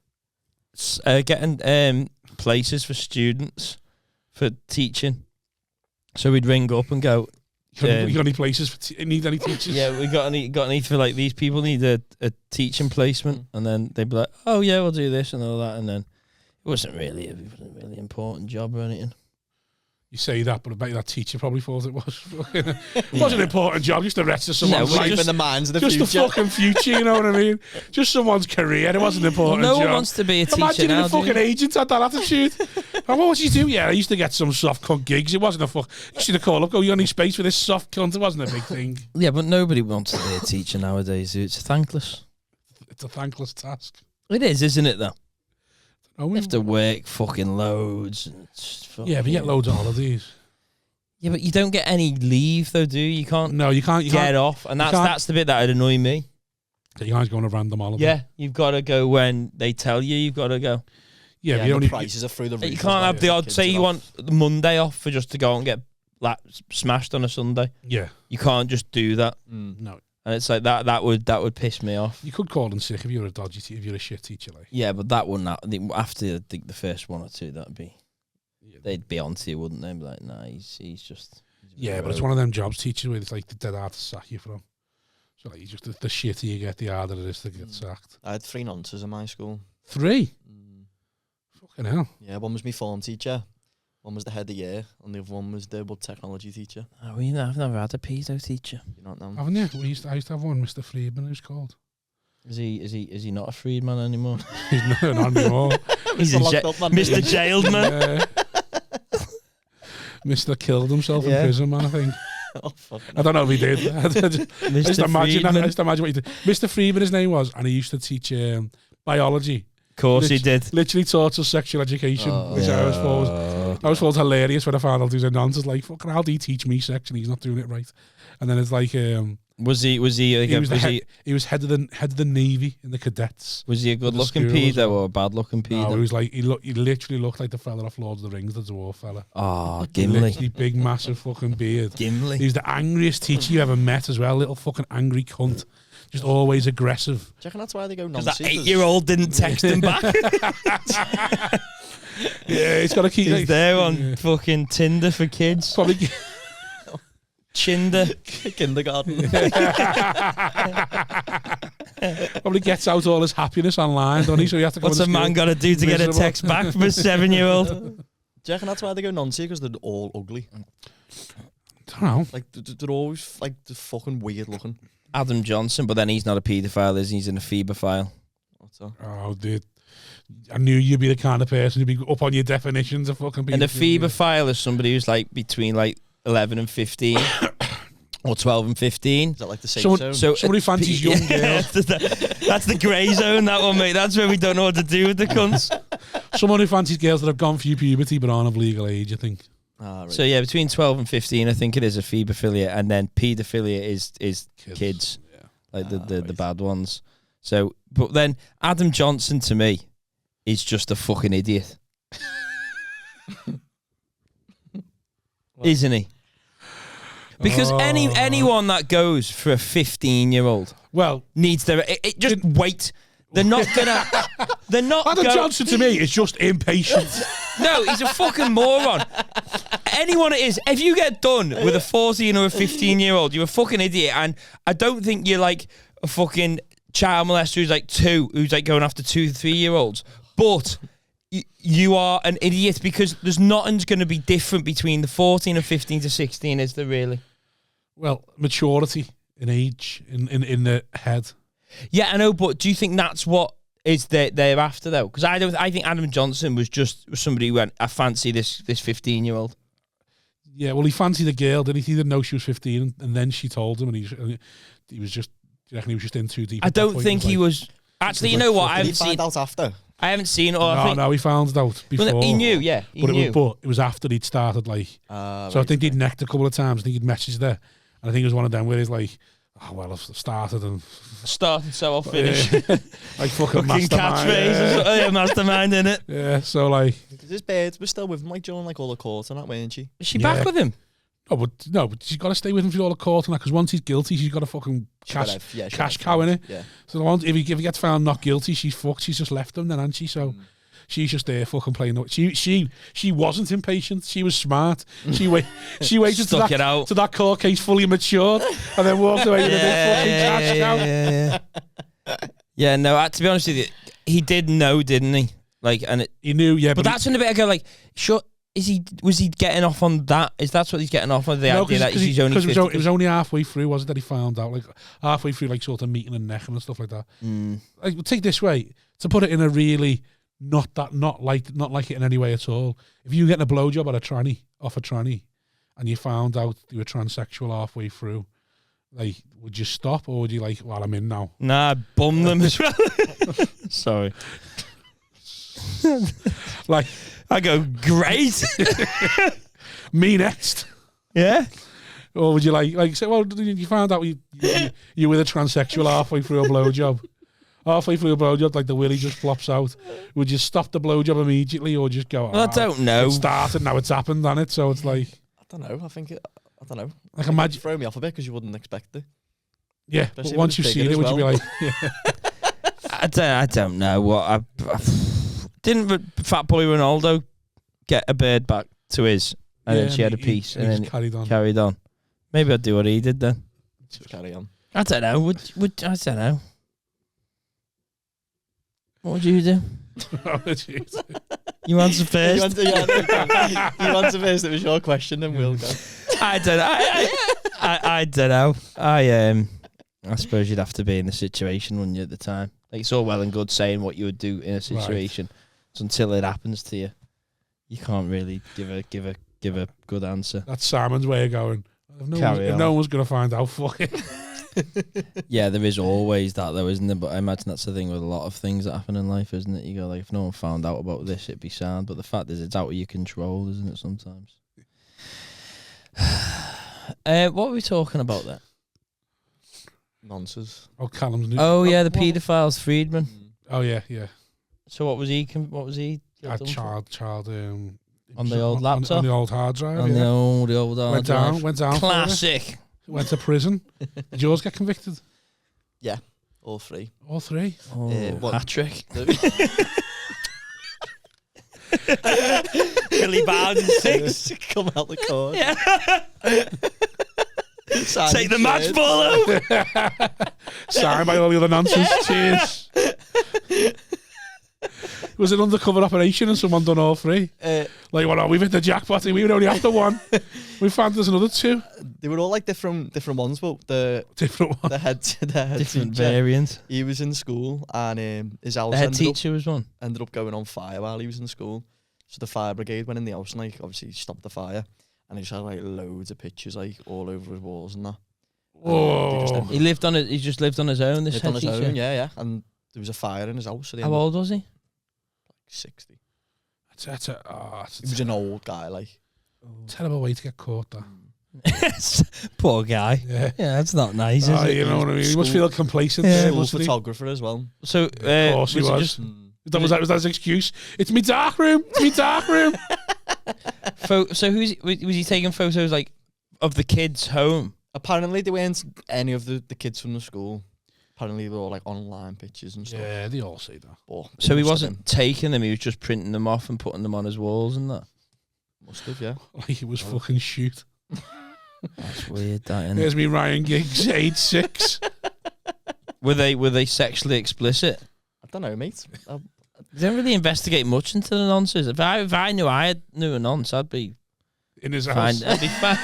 Getting places for students for teaching. So we'd ring up and go, you got any places for need any teachers? Yeah, we got any for like these people need a teaching placement, and then they'd be like, oh yeah, we'll do this and all that, and then it wasn't really a really important job or anything. You say that, but I bet you that teacher probably thought it was. It wasn't an important job, just the rest of someone's life. Just in the minds of the just future. Just the fucking future, you know what I mean? Just someone's career. It wasn't an important job. No one wants to be a teacher. Imagine now, if a fucking agent had that attitude. And what would you do? Yeah, I used to get some soft cunt gigs. It wasn't a fuck. You should have called up, go, you got any space for this soft cunt? It wasn't a big thing. Yeah, but nobody wants to be a teacher nowadays. It's thankless. It's a thankless task. It is, isn't it, though? Oh, you have to work fucking loads. Yeah, but you get loads of holidays. Yeah, but you don't get any leave, though, do you? You can't. No, you can't. Get off, and that's the bit that would annoy me. You can't go on a random holiday. Yeah, you've got to go when they tell you. You've got to go. Yeah, the only prices are through the roof. You can't have the odd. Say you want the Monday off for just to go and get smashed on a Sunday. Yeah, you can't just do that. No, and it's like that would piss me off. You could call in sick if you're a dodgy, if you're a shit teacher, like. Yeah, but that wouldn't. After I think the first 1 or 2, that'd be. Yeah, they'd be onto you, wouldn't they? Be like, nah, he's just. Yeah, but it's one of them jobs, teachers, where it's like the dead hard to sack you from. So like, you just the shitter you get, the harder it is to get sacked. I had 3 nonces in my school. 3? Fucking hell. Yeah, one was my form teacher, One was the head of year, and the other one was the technology teacher. Oh, I've never had a pedo teacher. You don't know. Haven't you? I used to have one, Mr. Friedman, who's called. Is he not a freedman anymore? He's not anymore. He's in Mr. Jailed man. Mr. killed himself in prison, man, I think. Oh, fuck. I don't know if he did. I just imagine what he did. Mr. Friedman, his name was, and he used to teach biology. Of course he did. Literally taught us sexual education, which I was thought hilarious when I found out he was a nonsense. Like, fucking how do he teach me sex and he's not doing it right? And then it's like, was he head of the Navy in the cadets. Was he a good looking pedo or a bad looking pedo? No, he was like he literally looked like the fella off Lord of the Rings, the dwarf fella. Oh, Gimli. Literally big massive fucking beard. Gimli. He was the angriest teacher you ever met as well, little fucking angry cunt. Just always aggressive. Do you reckon that's why they go Because nonsense? that 8-year-old didn't text him back. Yeah, he's got to keep. He's there on fucking Tinder for kids. Probably. Chinder. Kindergarten. Probably gets out all his happiness online, don't he? So you have to go. What's a man got to do to get a text back from a 7-year-old? Do you reckon that's why they go nonsense? Because they're all ugly. I don't know. Like they're always like they're fucking weird looking. Adam Johnson, but then he's not a paedophile, is he? He's an ephebophile. What's that? Oh, dude. I knew you'd be the kind of person who'd be up on your definitions of fucking. An ephebophile is somebody who's like between like 11 and 15. Or 12 and 15. Is that like the safe zone? So somebody fancies young girls. That's the grey zone, that one, mate. That's where we don't know what to do with the cunts. Someone who fancies girls that have gone through puberty but aren't of legal age, I think. Ah, right. So yeah, between 12 and 15, I think it is ephebophilia, and then paedophilia is kids. Yeah. Like the bad ones. So, but then Adam Johnson to me is just a fucking idiot. Isn't he? Because anyone that goes for a 15-year-old needs their just wait. They're not gonna. They're not. Adam Johnson to me is just impatient. No, he's a fucking moron. Anyone it is, if you get done with a 14 or a 15-year-old, you're a fucking idiot. And I don't think you're like a fucking child molester who's like 2, who's like going after 2 to 3-year-olds. But you are an idiot because there's nothing's going to be different between the 14 and 15 to 16, is there really? Well, maturity in age, in the head. Yeah, I know, but do you think that's what is they're after though? Because I think Adam Johnson was just somebody who went, I fancy this 15-year-old. Yeah, well, he fancied a girl, didn't he? He didn't know she was 15, and then she told him, and he was just. Do you reckon he was just in too deep? I don't think he was. Actually, you know what? I haven't seen. Did he find out after? I haven't seen it. No, he found out before. Well, he knew, yeah. But it was after he'd started, like. So I think he'd necked a couple of times. I think he'd messaged her. And I think it was one of them where he's like, oh, well, I've started and. Started, so I'll finish. Like fucking mastermind. Catchphrase, yeah. Mastermind, innit? Yeah, so like. His birds were still with him, like during like all the court and that, weren't she? Is she back with him? Oh, but she's got to stay with him through all the court and that, because once he's guilty, she's got a fucking cash cow in it. Yeah. So if he gets found not guilty, she's fucked. She's just left him then, hasn't she? So she's just there fucking playing. She wasn't impatient. She was smart. She waited to that court case fully matured and then walked away with a big fucking cash cow. Yeah, no, to be honest with you, he did know, didn't he? Like, and he knew, yeah. But that's in a bit ago, like, sure. Was he getting off on that? Is that what he's getting off on? The idea that he's only 50? It was only halfway through, wasn't it, that he found out? Like halfway through, like sort of meeting and necking and stuff like that. Like, take this way, to put it in a really not like it in any way at all. If you were getting a blowjob off a tranny, and you found out you were transsexual halfway through, like, would you stop or would you like, well, I'm in now? Nah, bum them as well. Sorry. Like. I go, great. Me next. Yeah. Or would you like say, well, you found out you were a transsexual halfway through a blowjob. Halfway through a blowjob, like the willy just flops out. Would you stop the blowjob immediately or just go, well, I don't know. It started, now it's happened, hasn't it? So it's like. I don't know. I don't know. Like, imagine. Throw me off a bit because you wouldn't expect it. Yeah, but once you've seen it, would you be like. Yeah. I don't know what Didn't Fat Boy Ronaldo get a bird back to his, and then she had a piece, and then carried on. Maybe I'd do what he did then. Just carry on. I don't know. Would I don't know. What would you do? You answer first. You answer first. It was your question, and we'll go. I don't know. I don't know. I suppose you'd have to be in the situation, wouldn't you, at the time? Like, it's all well and good saying what you would do in a situation, so until it happens to you, you can't really give a good answer. That's Simon's way of going. If no one's going to find out, fuck it. Yeah, there is always that, though, isn't there? But I imagine that's the thing with a lot of things that happen in life, isn't it? You go, like, if no one found out about this, it'd be sad. But the fact is, it's out of your control, isn't it, sometimes? What were we talking about there? Nonsense. Oh, Callum's new. Oh, yeah, the paedophiles, Friedman. Oh, yeah. So what was he? A child on the old laptop? On the old hard drive. On the old hard drive. Went down. Classic. Went to prison. Did yours get convicted? Yeah, all three. All three? Oh, hat trick. Billy Bound in 6. Come out the court. Yeah. Take the match ball over. Signed by all the other nonsense. Cheers. Was it an undercover operation and someone done all three? We've hit the jackpot. We were only after one. We found there's another two. They were all like different ones, but the head different teacher, variant. He was in school, and his house. The head teacher was one. Ended up going on fire while he was in school. So the fire brigade went in the house and obviously stopped the fire, and he just had loads of pictures all over his walls and that. Whoa! He just lived on his own. This head teacher. Yeah. And there was a fire in his house. So how old was he? 60. He was an old guy, terrible way to get caught, that. Poor guy. Yeah, that's not nice, is it? You know what I mean? He must feel complacent. School photographer as well. So, of course he was. Was that his excuse? It's me dark room. So was he taking photos of the kids' home? Apparently they weren't any of the kids from the school. Apparently they were all online pictures and stuff. Yeah, they all say that. But so he wasn't taking them, he was just printing them off and putting them on his walls and that? Must have, yeah. Like it was fucking shoot. That's weird, that, isn't There's me Ryan Giggs, age 6. Were they sexually explicit? I don't know, mate. They don't really investigate much into the nonsense. If I knew a nonce, I'd be in his house. I'd be fine.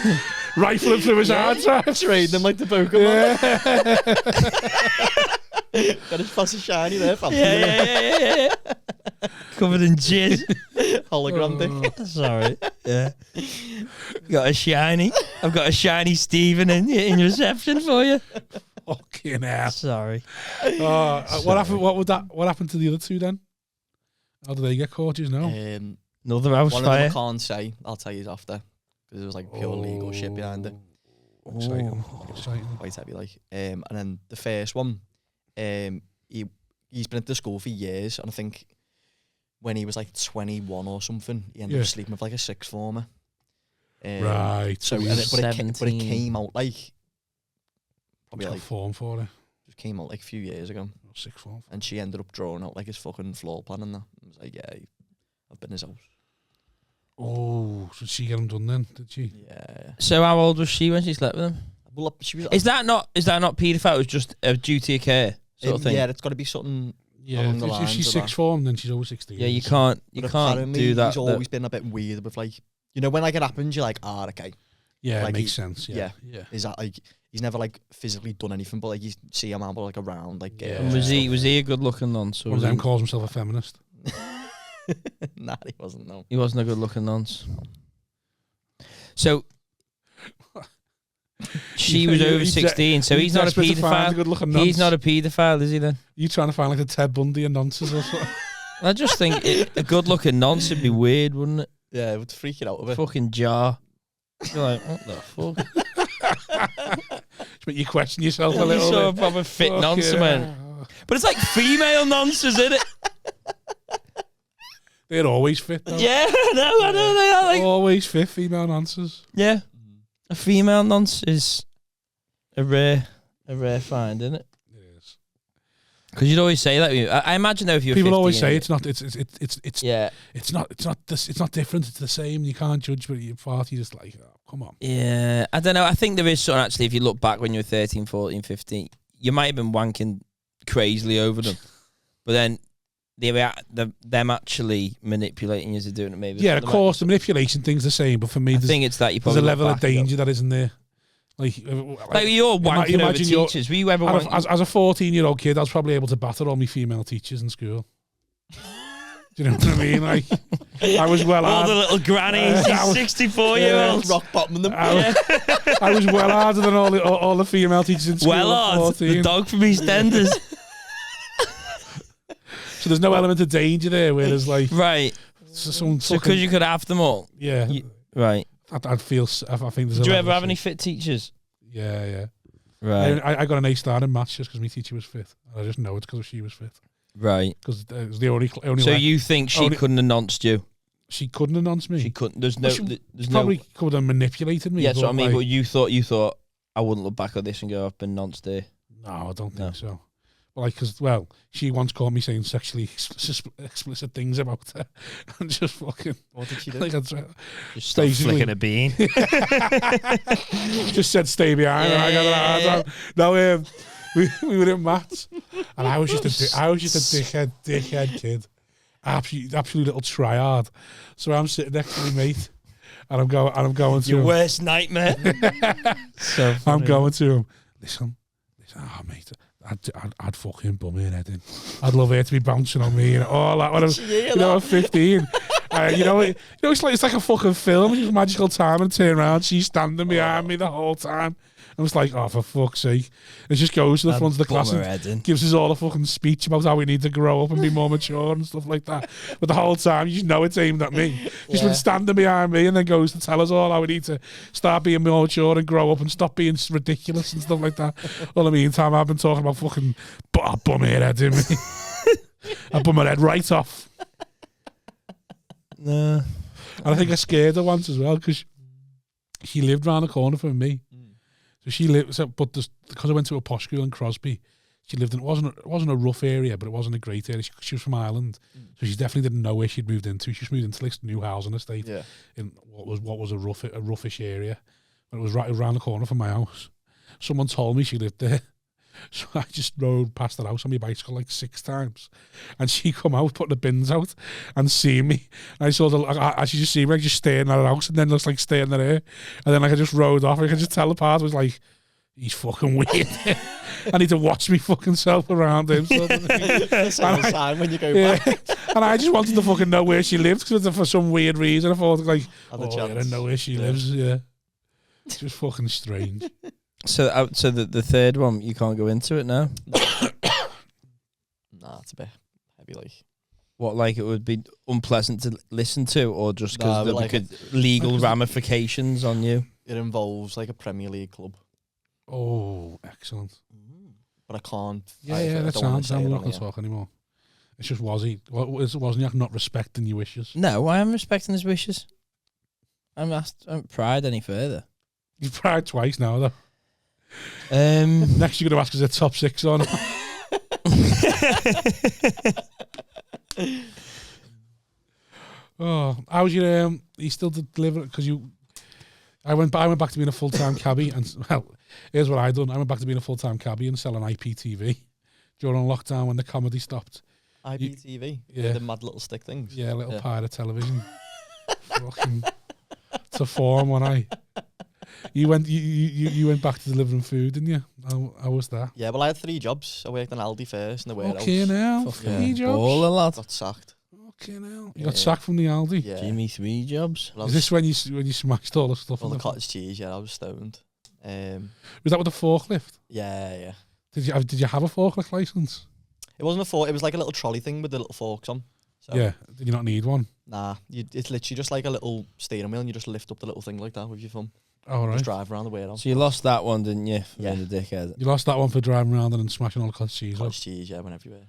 Rifling through his hard drive. Trading them like the Pokemon. Yeah. Got his fussy shiny there, fam. Yeah. Covered in jizz. Hologram dick. Sorry. Yeah. Got a shiny. I've got a shiny Stephen in reception for you. Fucking hell. Sorry. What happened? What happened to the other two then? How did they get caught? Do you know? Another house one fire. Of them I can't say. I'll tell you after. Because there was pure legal shit behind it. Exciting. Quite heavy, and then the first one, he's been at the school for years, and I think when he was 21 or something, he ended up sleeping with a sixth former. Right. So, but it came out probably form for it. Just came out a few years ago. Sixth form. And she ended up drawing out his fucking floor plan and that. I was like, yeah, I've been in his house. Oh, so she get him done then? Did she? Yeah. So how old was she when she slept with him? Well, she was. Is that not paedophile? It was just a duty of care sort of thing. Yeah, it's got to be something. Yeah, along the lines if she's of sixth form, then she's over 16. Yeah, you can't do that. He's always been a bit weird with when it happens, you're like, okay. Yeah, it makes sense. Yeah. Is that he's never physically done anything, but you see him out around Yeah. And was he a good looking nonce? One of them calls himself a feminist. Nah, he wasn't. No, he wasn't a good looking nonce. So she was over 16, so he's not a paedophile. He's not a paedophile, is he then? You trying to find a Ted Bundy and nonsense or something? I just think a good looking nonce would be weird, wouldn't it? Yeah, it would freak you out a bit. Fucking jar. You're like, what the fuck? But you question yourself a little bit. Bit. So proper fit nonce, man. But it's like female nonce, isn't it? They're always fit, though. Yeah, I know they are always fit, female nonces. Yeah. A female nonce is a rare find, isn't it? It is. Because you'd always say that. I imagine though, if you're people always say it's not different. It's the same. You can't judge, but your party just come on. Yeah, I don't know. I think there is something actually. If you look back when you were 13, 14, 15, you might have been wanking crazily over them, but then them actually manipulating you to doing it. Maybe. Yeah, of course, the manipulation thing's the same, but for me, I think it's that you there's probably a level look of back and go, danger that isn't there. Like you're wanking over teachers. Were you ever as a 14-year-old kid, I was probably able to batter all my female teachers in school. Do you know what I mean? Like, I was well all hard. the little grannies, 64-year-olds, rock bottom them. I was well harder than all the female teachers in school. Well hard, the dog from EastEnders. So there's no element of danger there, where there's like right. So because you could have them all. Yeah. Right. I'd feel. I think there's. Did you ever have any fit teachers? Yeah. Right. I got an A star in maths just because my teacher was fit. I just know it's because she was fit. Right. Because it was the only. So you think she couldn't have nonced you? She couldn't have nonced me. She couldn't. There's no. She probably could have manipulated me. Yeah, so I mean, but you thought I wouldn't look back at this and go, I've been nonced there. No, I don't think so. Well, like, because she once caught me saying sexually explicit things about her, and just fucking. What did she do? Like, just start flicking a bean. Just said stay behind. Yeah. And I got her hands on. No, we were in maths, and I was just a dickhead kid, absolute little tryhard. So I'm sitting next to my mate, and I'm going to your him. worst nightmare. So funny. I'm going to him. Listen, mate. I'd fucking bum her head in. I'd love her to be bouncing on me and all that. When I'm 15. It's like a fucking film. It's a magical time, and turn around, she's standing behind me the whole time. I was like, oh, for fuck's sake. And just goes to the front of the class and gives us all a fucking speech about how we need to grow up and be more mature and stuff like that. But the whole time, you just know it's aimed at me. She's been standing behind me and then goes to tell us all how we need to start being more mature and grow up and stop being ridiculous and stuff like that. All the meantime, I've been talking about fucking bum her head in me. I bum her head right off. Nah. And I think I scared her once as well because she lived round the corner from me. So she lived, because I went to a posh school in Crosby, she lived in, it wasn't a rough area, but it wasn't a great area. She was from Ireland, so she definitely didn't know where she'd moved into. She just moved into this new housing estate in what was a roughish area, but it was right around the corner from my house. Someone told me she lived there, so I just rode past her house on my bicycle like 6 times, and she come out putting the bins out and see me. And I saw she just see me like just staring at her house, and then just like staring at her, and then like I just rode off. I could just tell the part was like, he's fucking weird. I need to watch me fucking self around him. Sort of thing. Sign when you go back. And I just wanted to fucking know where she lived because for some weird reason I thought like, I don't know where she lives. Yeah, it's just fucking strange. So the third one, you can't go into it now? Nah, it's a bit heavy, like. What, like it would be unpleasant to listen to, or just because there could legal ramifications on you? It involves like a Premier League club. Oh, excellent. But I can't. Yeah, that sounds. I'm not going to talk anymore. It's just Wozi. Wozniak not respecting your wishes? No, I am respecting his wishes. I haven't pried any further. You've pried twice now, though. Next you're going to ask us a top 6 on. Oh, how's your you still delivering? Because I went back to being a full-time cabbie, and well, here's what I done. I went back to being a full-time cabbie and selling IPTV during lockdown when the comedy stopped. IPTV, yeah, the mad little stick things. Yeah, little pirate television. Fucking to form when I. You went back to delivering food, didn't you? How was that? Yeah, well, I had 3 jobs. I worked in Aldi first in the warehouse. Okay, now 3 jobs. All a lot. Got sacked. Okay, now you got sacked from the Aldi. Yeah. Jimmy 3 jobs. Is this when you smashed all the stuff? All the cottage cheese. Yeah, I was stoned. Was that with the forklift? Yeah. Did you have a forklift license? It wasn't a fork. It was like a little trolley thing with the little forks on. So, yeah. Did you not need one? Nah. It's literally just like a little steering wheel, and you just lift up the little thing like that with your thumb. Oh, right. Just drive around the warehouse. So you lost that one, didn't you? Yeah. The dickhead. You lost that one for driving around and smashing all the cottage cheese. Cottage cheese, yeah, went everywhere.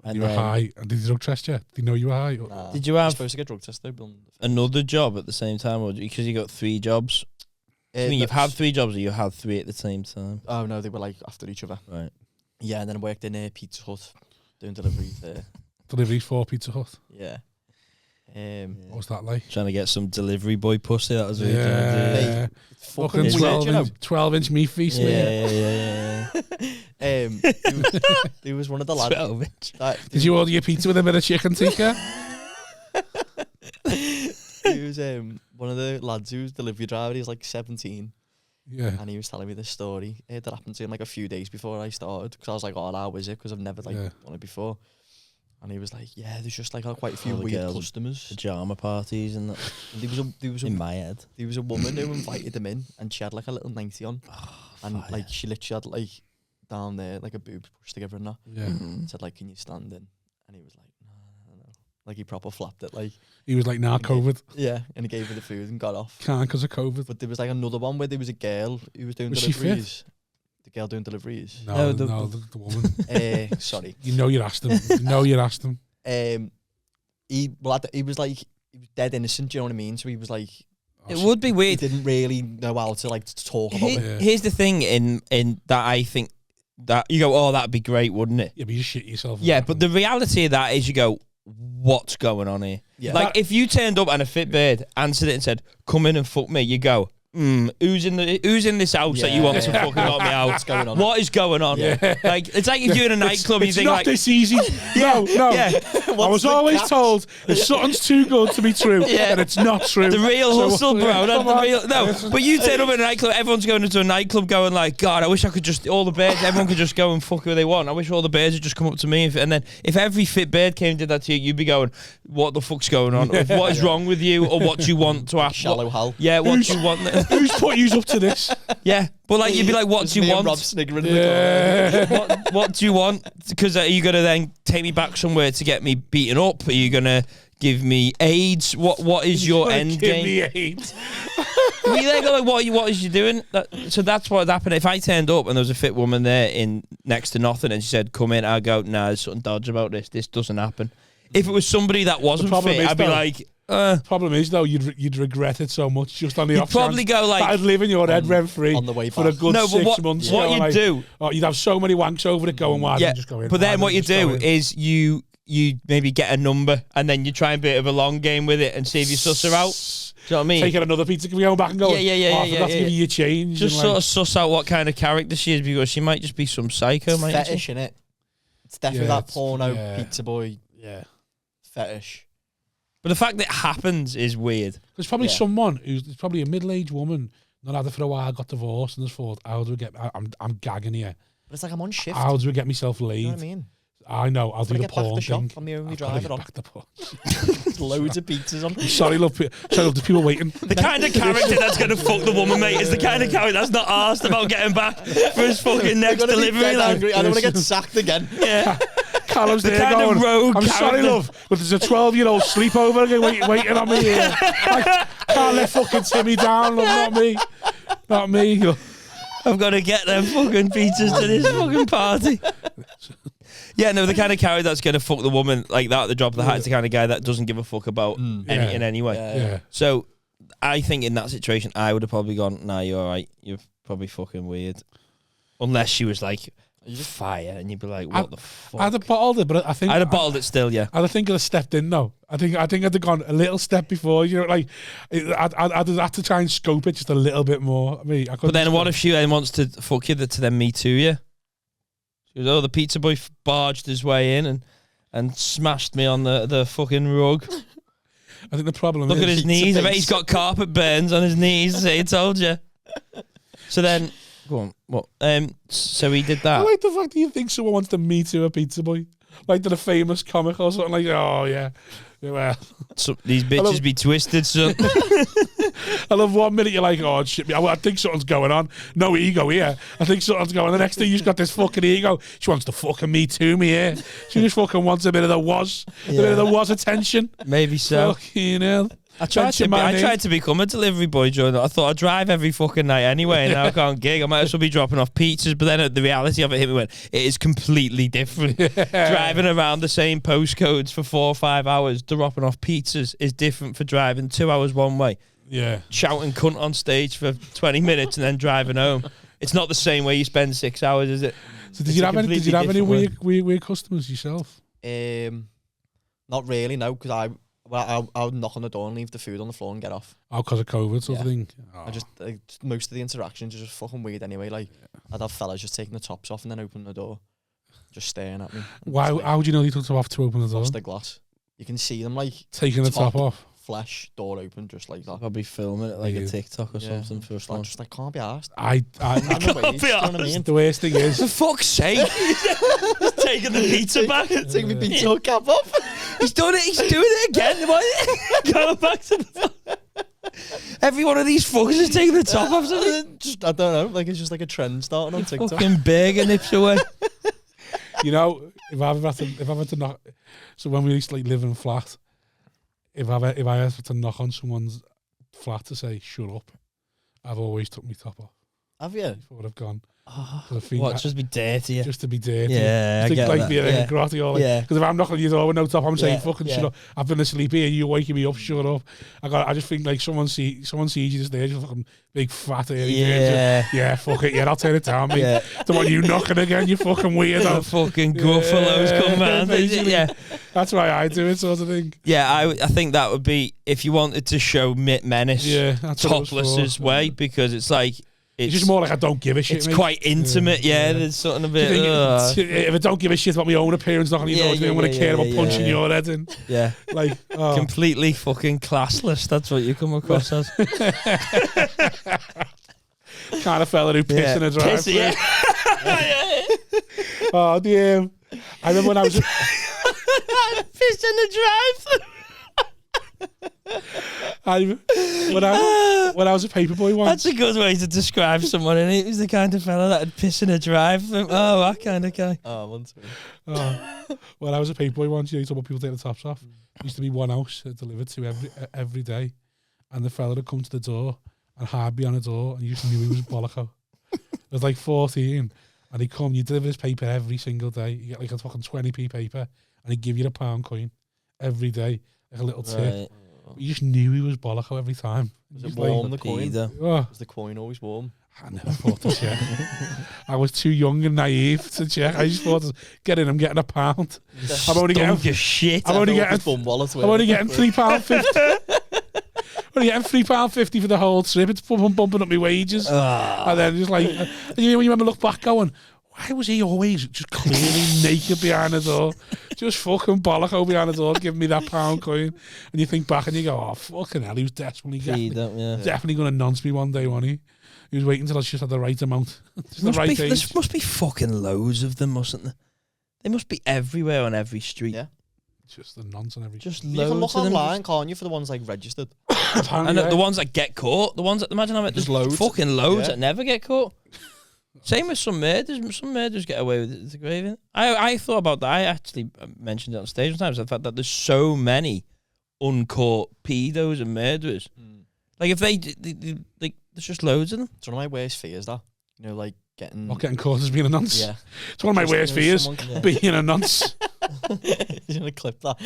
And you were high. And did you drug test you? Did you know you were high? Nah. Did you have supposed to get drug tested? Another job at the same time, or because you got 3 jobs? I mean, you've had 3 jobs, or you had 3 at the same time? Oh no, they were like after each other. Right. Yeah, and then I worked in a Pizza Hut doing deliveries there. Deliveries for Pizza Hut. Yeah. What was that like? Trying to get some delivery boy pussy. That was really fucking 12-inch meat feast. Yeah. He was one of the lads. 12-inch. Did you order your pizza with a bit of chicken tikka? He was one of the lads who was delivery driver. He was like 17. Yeah. And he was telling me this story. That happened to him like a few days before I started. Because I was like, oh, how is it? Because I've never done it before. And he was like, yeah, there's just like quite a few weird customers. Pajama parties and that. And there was in my head. There was a woman who invited him in, and she had like a little 90 on. And like she literally had like down there like a boob pushed together and that. Yeah. And said like, can you stand in? And he was like, no. Like he proper flapped it. Like he was like, nah, COVID. Yeah, and he gave her the food and got off. Can't because of COVID. But there was like another one where there was a girl who was doing Was she deliveries. The girl doing deliveries. No, the woman. Sorry. You know you asked him. He was dead innocent. Do you know what I mean? So he was like, It would be weird. He didn't really know how to like to talk about it. Here's the thing in that I think that you go, oh, that'd be great, wouldn't it? Yeah, but you shit yourself. Yeah, but the reality of that is you go, what's going on here? Yeah. Like if you turned up and a fit bird answered it and said, come in and fuck me, you go, who's in this house that you want to fucking knock me out? What's going on? What is going on? Yeah. Like it's like if you're in a nightclub, you think not like this easy. No. I was always told if something's too good to be true, then it's not true. The real hustle, bro. No, but you turn up in a nightclub, everyone's going into a nightclub going like, God, I wish I could just, all the birds, everyone could just go and fuck who they want. I wish all the birds would just come up to me. And then if every fit bird came and did that to you, you'd be going, what the fuck's going on? Or what is wrong with you? Or what do you want to happen? Shallow hell. Yeah, what do you want? Who's put you up to this? Yeah, but like you'd be like, what do you want? Rob sniggering in the corner. What do you want? Because are you gonna then take me back somewhere to get me beaten up? Are you gonna give me AIDS? What is your end game? Give me AIDS. We then go like, what is you doing? So that's what happened. If I turned up and there was a fit woman there in next to nothing, and she said, "Come in," I'd go, "Nah, there's something dodgy about this. This doesn't happen." If it was somebody that wasn't fit, I'd be like. Problem is though, you'd regret it so much just on the off chance. You'd probably go like, I'd live in your head rent free on the way for a good 6 months. What you do? Oh, you'd have so many wanks over it going. Why don't you just go in? But then what you do is you maybe get a number and then you try a bit of a long game with it and see if you suss her out. Do you know what I mean? Taking another pizza, can we go back and go? Yeah. I forgot to give you your change. Just sort of suss out what kind of character she is because she might just be some psycho. It's fetish, innit? It's definitely that porno pizza boy. Yeah. Fetish. But the fact that it happens is weird. There's probably someone who's probably a middle-aged woman, not had it for a while, got divorced, and has thought, how do we get? I'm gagging here. But it's like I'm on shift. How do we get myself laid? You know what I mean? I know. I'll do the porn thing. I'm the only driver on. Loads of pizzas on. Sorry, love the people waiting. The kind of character that's going to fuck the woman, mate, is the kind of character that's not arsed about getting back for his fucking next delivery. I don't want to get sacked again. Yeah. Callum's the there kind going, of rogue I'm sorry, love, but there's a 12-year-old sleepover again waiting on me here. I can't let fucking Timmy down, love, not me. I've got to get them fucking pizzas to this fucking party. Yeah, no, the kind of character that's going to fuck the woman like that at the drop of the hat is the kind of guy that doesn't give a fuck about in any way. Yeah. So I think in that situation, I would have probably gone, nah, you're all right. You're probably fucking weird. Unless she was like, fire, and you'd be like, what the fuck? I'd have bottled it, but I think I'd have bottled it still, yeah. I'd have stepped in though. I think I'd have gone a little step before. You know, like I'd have to try and scope it just a little bit more. I mean, but then what if she then wants to fuck you to then me too, yeah? She goes, oh, the pizza boy barged his way in and smashed me on the fucking rug. I think the problem Look is... at his knees. I bet he's got carpet burns on his knees. I told you. So then... Go on. What? So he did that. I like the fact that you think someone wants to Me Too a pizza boy. Like they're a famous comic or something like, oh yeah. Well, so these bitches be twisted, son. I love 1 minute you're like, oh shit, I think something's going on. No ego here. I think something's going on. The next thing you've got this fucking ego. She wants to fucking Me Too me here. She just fucking wants a bit of the was attention. Maybe so. Fucking hell. I tried to become a delivery boy during that. I thought I'd drive every fucking night anyway, and now I can't gig. I might as well be dropping off pizzas. But then the reality of it hit me when it is completely different. Driving around the same postcodes for 4 or 5 hours, dropping off pizzas is different for driving 2 hours one way. Yeah. Shouting cunt on stage for 20 minutes and then driving home. It's not the same way you spend 6 hours, is it? So did you have any weird customers yourself? Not really, no, because I Well, I would knock on the door and leave the food on the floor and get off. Oh, because of COVID sort of Yeah. thing. Oh. I just most of the interactions are just fucking weird anyway. Like I'd have fellas just taking the tops off and then open the door, just staring at me. Why? How would you know they took them off to open the door? Frosted glass. You can see them like Taking the top off. flesh, door open, just like that. Probably filming it like a Yeah. TikTok or something for us. Like, just like can't be asked. I the worst thing is, For fuck's sake! He's taking the pizza back. Take me pizza cap off. He's done it. He's doing it again. Why? Going back to the every one of these fuckers is taking the top off. Just I don't know. Like it's just like a trend starting on TikTok. Fucking big and nips away. you know, if I've had to knock, so when we used to like live in a flat, if I had to knock on someone's flat to say shut up, I've always took my top off Have you? before I've gone. What? Just be dirty. Just to be dirty. Yeah, I Just get like that. being Yeah. a grotty or like, Yeah. because if I'm knocking on your door with no top, I'm saying Yeah, fucking yeah. shut up. I've been asleep here, you're waking me up, shut up. I just think like someone sees you just there, just fucking big fat area. Yeah. Yeah, fuck it, yeah, I'll turn it down, mate. Yeah. Don't want you knocking again, you fucking The weirdo. fucking gruffaloes come round. basically. Yeah. That's why I do it, sort of thing. Yeah, I think that would be if you wanted to show menace Yeah, that's what it was topless for. way, because it's like It's just more like I don't give a shit. it's mate. quite intimate. Yeah, Yeah. there's something a Do you bit. think if I don't give a shit about my own appearance, knocking on your Yeah, door, do you think I'm yeah, gonna care yeah, about yeah, punching yeah. your head in? Yeah, Like, oh. completely fucking classless. That's what you come across as. Kind of fella who pissed in a drive. Piss, yeah. Oh, damn. I remember when I was... Piss in the drive. when I was a paperboy once. That's a good way to describe someone. And he was the kind of fella that'd piss in a drive. Oh, that kind of guy. Oh, once. When I was a paperboy once, you talk about people taking the tops off. There used to be one house delivered to every day, and the fella would come to the door and hide behind the door, and you just knew he was bolloco. It was like 14, and he'd come. You deliver his paper every single day. You get like a fucking 20p paper, and he'd give you a £1 coin every day, like a little tip. Right. You just knew he was bolloco every time. Was Just it warm, the coin? Peter. Oh, Was the coin always warm? I never thought to check. I was too young and naive to check. I just thought, I'm getting £1. I'm only Don't getting give shit. I'm only getting £3.50. I'm only getting £3.50. Only getting £3.50 for the whole trip. It's bumping up my wages. And then just like, and you know, when you remember look back going, why was he always just clearly naked behind the door? Just fucking bollock behind the door giving me that £1 coin. And you think back and you go, oh, fucking hell, he was definitely going to nonce me one day, wasn't he? He was waiting until I just had the right amount. Just the right age. There must be fucking loads of them, mustn't there? They must be everywhere on every street. Yeah. Just the nonce and everything. Just You can loads look of them. online, can't you, for the ones like registered? And the ones that get caught, the ones that imagine how many There's there's loads. fucking loads Yeah. that never get caught. Same with some murders. Some murders get away with it. It's gravy. I thought about that. I actually mentioned it on stage sometimes. The fact that there's so many uncaught pedos and murderers. Like if they like, there's just loads of them. It's one of my worst fears, that. You know, like getting... Not getting caught as being a nonce. Yeah. It's one of my Just, worst you know, fears, someone- being a nonce. He's going to clip that.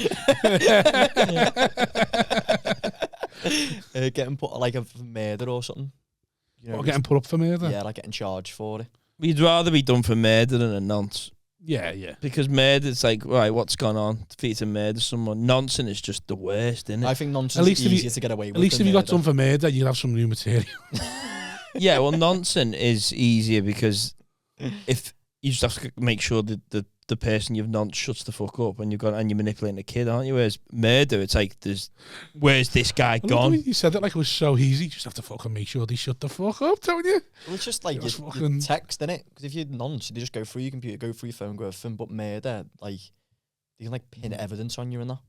Getting put like a murder or something. You know, Or getting put up for murder. yeah, like getting charged for it. We'd rather be done for murder than a nonce. Yeah. Because murder, it's like, right, what's gone on for you to murder someone? Nonsense is just the worst, isn't it? I think nonsense At least is if you- easier to get away with. At least than if you got murder. done for murder, you'd have some new material. Yeah, well, nonsense is easier because if you just have to make sure that the person you've nonce shuts the fuck up and you're manipulating a kid, aren't you? Whereas murder, it's like, where's this guy gone? You said that like it was so easy. You just have to fucking make sure they shut the fuck up, don't you? Well, it's just like It was your fucking- text, innit? Because if you're nonce, they just go through your computer, go through your phone, go everything. But murder, like, you can like pin evidence on you and that.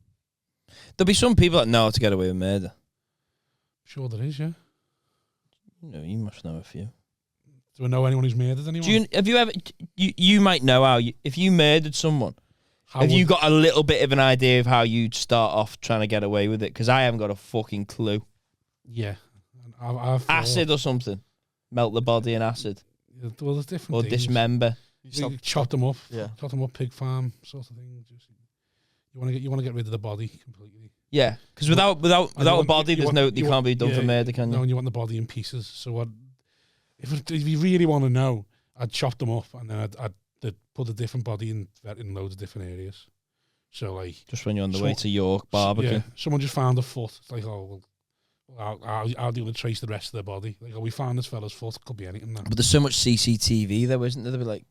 There'll be some people that know how to get away with murder. Sure there is, yeah. You must know a few. Do I know anyone who's murdered anyone? Have you ever? You might know how. If you murdered someone, have you got a little bit of an idea of how you'd start off trying to get away with it? Because I haven't got a fucking clue. Yeah. I've Acid or something. Melt the body in acid. Well, there's different Or things. dismember. You chop them up. Yeah. Chop them up, pig farm sort of thing. Just, you want to get rid of the body completely. Yeah, because without a body, you can't be done for murder, can you? No, and you want the body in pieces. So what? If you really want to know, I'd chop them up and then I'd put a different body in loads of different areas. So like, Just when you're on the way to York barbecue. yeah, someone just found a foot. It's like, oh, well, how do you trace the rest of their body? Like, oh, we found this fella's foot. Could be anything now. But there's so much CCTV though, isn't there? They'd be like,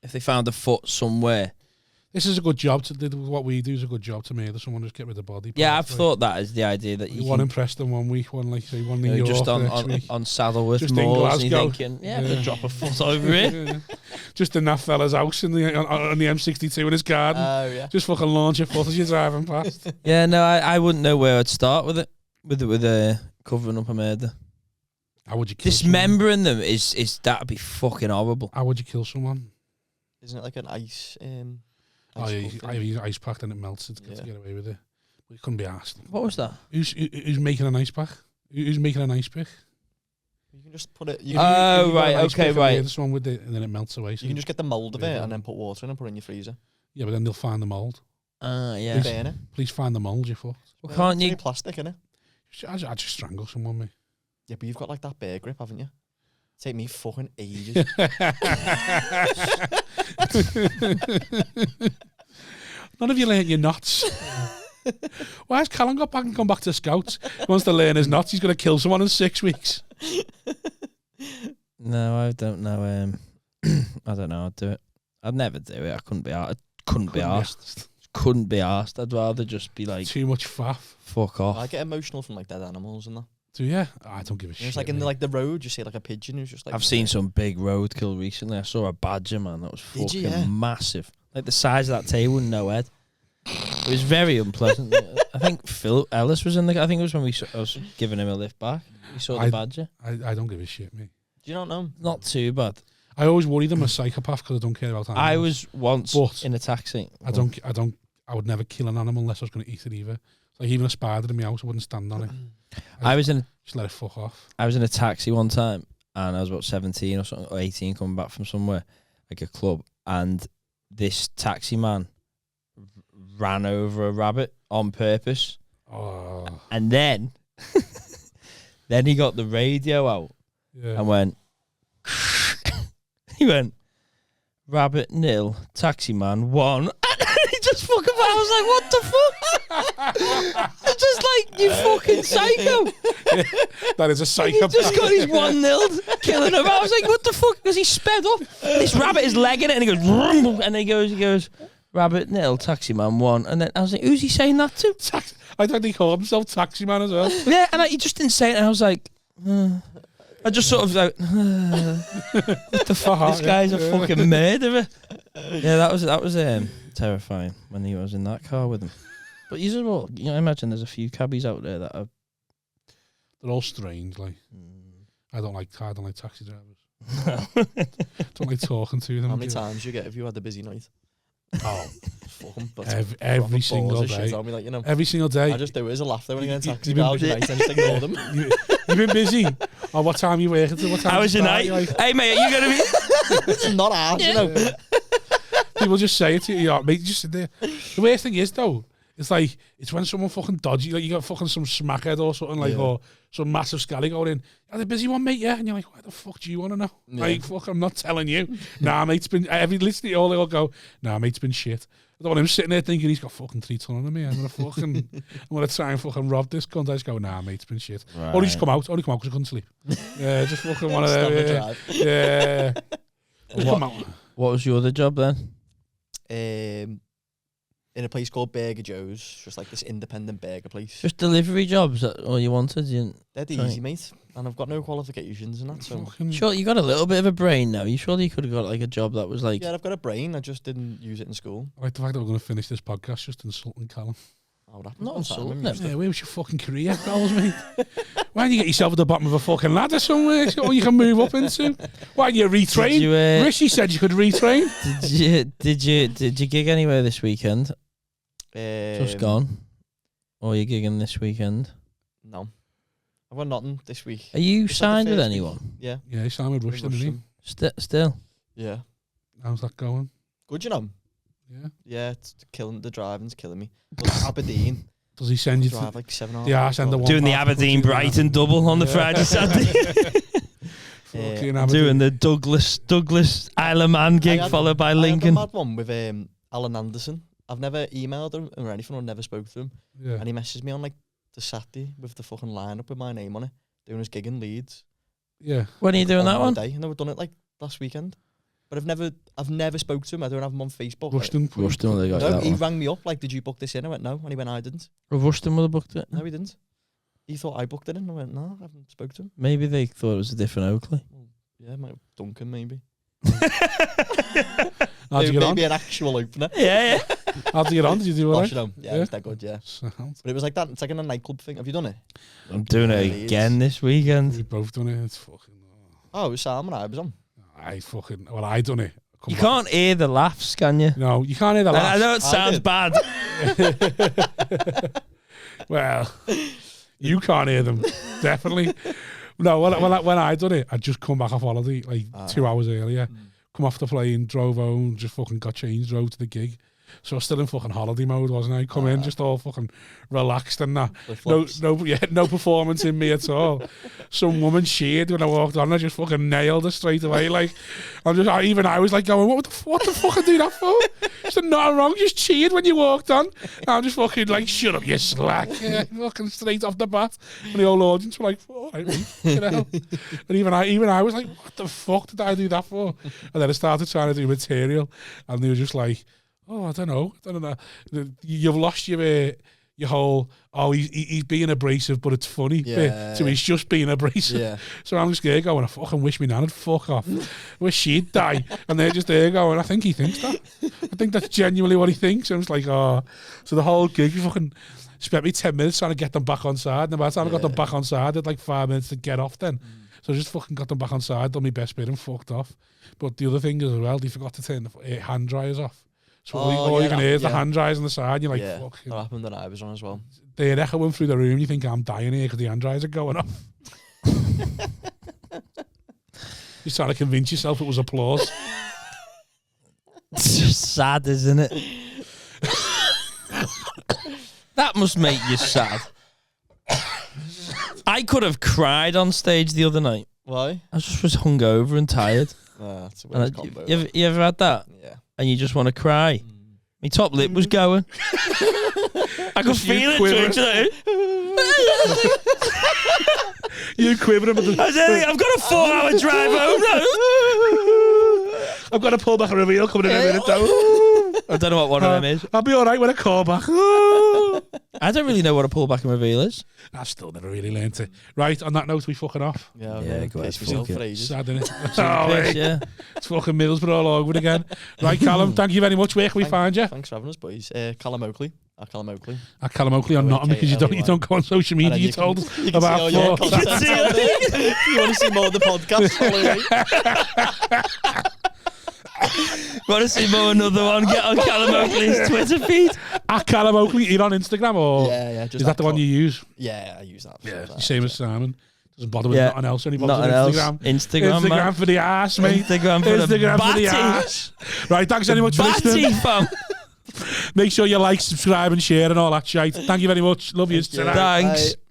if they found a foot somewhere. This is a good job. What we do is a good job to murder someone, just get rid of the body. Yeah, I've thought that is the idea that you one in Preston 1 week, one like say one in York just next week. on Saddleworth Just in Moors, and you're Glasgow. thinking, yeah, but drop a foot over it. Yeah. Just in that fella's house on the M62 in his garden. Yeah. Just fucking launch your foot as you're driving past. Yeah, no, I wouldn't know where I'd start with it. With covering up a murder. How would you kill Dismembering them is that'd be fucking horrible. How would you kill someone? Isn't it like an ice? Oh, yeah, he's ice packed and it melts. It's good to get away with it. But you couldn't be asked. What was that? Who's making an ice pack? Who's making an ice pick? You can just put it. Right, okay, right. This one with it, and then it melts away. So You can just get the mold of it and then put water in and put it in your freezer. Yeah, but then they'll find the mold. Yeah. Burn it. Please find the mold, you fuck. Well, can't It's you? only plastic, innit? I'd just strangle someone, mate. Yeah, but you've got like that bear grip, haven't you? Take me fucking ages. None of you learnt your knots. Why has Callum got back and gone back to scouts? He wants to learn his knots. He's going to kill someone in 6 weeks. No, I don't know. I don't know. I'd do it. I'd never do it. I couldn't be arsed. Couldn't be arsed. I'd rather just be like, too much faff. fuck off. I get emotional from like dead animals and that. Do you? I don't give a shit. It's like in the road, you see like a pigeon who's just like. I've seen some big roadkill recently. I saw a badger, man. That was Did you? fucking Yeah. massive. Like the size of that table and no head. It was very unpleasant. I think Phil Ellis was in the. I think it was when I was giving him a lift back. We saw the badger. I don't give a shit, mate. Do you not know? Not too bad. I always worry them a psychopath because I don't care about animals. I was once But in a taxi. I would never kill an animal unless I was going to eat it either. Like even a spider in my house, I wouldn't stand on it. I was in. Just let it fuck off. I was in a taxi one time, and I was about 17 or something, or 18, coming back from somewhere, like a club, and this taxi man ran over a rabbit on purpose. Oh, And then, then he got the radio out yeah. and went, he went, rabbit nil, taxi man 1. He just fucking, I was like, what the fuck? It's just like, you fucking psycho. That is a He psychopath. just got his 1-0 killing him. I was like, what the fuck? Because he sped up. This rabbit is legging it and he goes, "Vroom," and he goes, rabbit nil, taxi man 1. And then I was like, who's he saying that to? I think he called himself Taxi Man as well. Yeah, and he just didn't say it. And I was like, I just sort of like, what the fuck? This guy's a fucking murderer. Yeah, that was terrifying when he was in that car with him. But you just, well, I imagine there's a few cabbies out there that are. They're all strange. Like I don't like taxi drivers. Don't like talking to them. How many times you get if you had a busy night? Oh, Fucking every single day. Me, like, you know, Every single day. I just do it as a laugh though when I get in a taxi. You've been How's your night? And just ignore them. You've been busy. Oh, what time are you working till? What time? How was your night? Like, Hey mate, are you gonna be? It's not hard, you know. people just say it to you. You know, mate, just sit there. The worst thing is though, it's like it's when someone fucking dodgy, like you got fucking some smackhead or something like, or some massive scally going in. Yeah, the busy one, mate. Yeah, and you're like, why the fuck do you want to know? Yeah. Like, fuck, I'm not telling you. Nah, mate, it's been literally all they all go. Nah, mate, it's been shit. I don't want him sitting there thinking he's got fucking 3 ton on me. I'm gonna try and fucking rob this cunt. I just go, nah, mate, it's been shit. Right. Or he just come out because I couldn't sleep. Yeah, just fucking one of Stop the them. drive. Yeah. Just come out. What was your other job then? In a place called Burger Joe's, just like this independent burger place. Just delivery jobs? That all you wanted? You didn't. Dead Right. easy, mate. And I've got no qualifications and that, so. Fucking- Sure, you got a little bit of a brain now. You surely could have got like a job that was like. Yeah, I've got a brain. I just didn't use it in school. I like the fact that we're going to finish this podcast just insulting Callum. Oh, what happened? Not One time, insulting I'm used Yeah, to- where was your fucking career goals, mate? Why don't you get yourself at the bottom of a fucking ladder somewhere so you can move up into? Why don't you retrain? Did you, Rishi said you could retrain. did you gig anywhere this weekend? Just gone. Or you gigging this weekend? No. I've got nothing this week. Are you It's like the signed with first anyone? Yeah. Yeah, he signed with Rush, didn't he? Still? Yeah. How's that going? Good, you know. Yeah. Yeah, it's killing the driving's killing me. But Aberdeen, Does he send you to drive like 7 hours. the arse end of one? Doing the part, Aberdeen fucking Brighton double on the Friday Saturday. Fucking Aberdeen. Doing the Douglas Isle of Man gig followed by I had Lincoln. a mad one with Alan Anderson. I've never emailed him or anything, or never spoke to him. Yeah. And he messaged me on like the Saturday with the fucking lineup with my name on it, doing his gig in Leeds. Yeah. When are you doing that one? Day. And I've done it like last weekend. But I've never spoke to him. I don't have him on Facebook. Rushton. They got No, that he one. rang me up like, did you book this in? I went, no. And he went, I didn't. Rushton would have booked it. No, he didn't. He thought I booked it in. I went, no, I haven't spoke to him. Maybe they thought it was a different Oakley. Yeah, Duncan maybe. How'd you get on? Maybe an actual opener. Yeah. How'd you get on? Did you do all right? Yeah, it was that good, yeah. Sound. But it was like that. It's like in a nightclub thing. Have you done it? I'm doing it again this weekend. We both done it. It's fucking... Oh, it was Sam and I was on. I done it. You can't hear the laughs, can you? No, you can't hear the I laughs. know it sounds bad. Well, you can't hear them. Definitely. No, when I done it, I'd just come back off holiday like 2 hours earlier. Come off the plane, drove home, just fucking got changed, drove to the gig. So I was still in fucking holiday mode, wasn't I? Come in, just all fucking relaxed and that. No performance in me at all. Some woman cheered when I walked on. I just fucking nailed her straight away. Like, I was like going, what the fuck I do that for? She said, nothing wrong, just cheered when you walked on. And I'm just fucking like, shut up, you slack. Yeah, fucking straight off the bat. And the whole audience were like, all right, mate, you know. And even I was like, what the fuck did I do that for? And then I started trying to do material, and they were just like, oh, I don't know. You've lost your whole, he's being abrasive, but it's funny bit. So he's just being abrasive. Yeah. So I'm just there going, I fucking wish me nan would fuck off. I wish she'd die. And they're just there going, I think he thinks that. I think that's genuinely what he thinks. And I was like, oh. So the whole gig, you fucking spent me 10 minutes trying to get them back on side. And by the time I got them back on side, I had like 5 minutes to get off then. So I just fucking got them back on side, done my best bit and fucked off. But the other thing is as well, they forgot to turn the hand dryers off. So all you can hear is the hand dryers on the side. You're like, fuck. That happened when I was on as well. They're echoing through the room. You think I'm dying here because the hand dryers are going off. You're trying to convince yourself it was applause. It's just sad, isn't it? That must make you sad. I could have cried on stage the other night. Why? I just was hungover and tired. That's a weird combo. You ever had that? Yeah. And you just want to cry. My top lip was going. I could feel it twitching. You quivering. I've got a 4-hour drive home now. I've got to pull back a reveal coming in a minute though. I don't know what one of them is. I'll be alright when I call back. I don't really know what a pullback and reveal is. I've still never really learnt it. Right, on that note, we fucking off. Yeah, go ahead, myself fuck for it. ages. Sad, innit? Piss, yeah. It's fucking Middlesbrough all over again. Right, Callum, thank you very much. Where can we find you? Thanks for having us, boys. Callum Oakley. Callum Oakley. At Callum Oakley on Nottingham, because you don't go on social media. You told us about you four. You want to see more of the podcast? Want to see more another one? Get on Callum Oakley's Twitter feed. At Callum Oakley, you're on Instagram or yeah. Is that the one you use? Yeah, I use that. Yeah, same as Simon. Doesn't bother with nothing else. Only bothers Nothing with else. Instagram. Instagram, man. for the ass, mate. Instagram for the ass. Right, thanks very much for listening. Fam. Make sure you like, subscribe and share and all that shite. Thank you very much. Love you. Thank you. Thanks. Bye.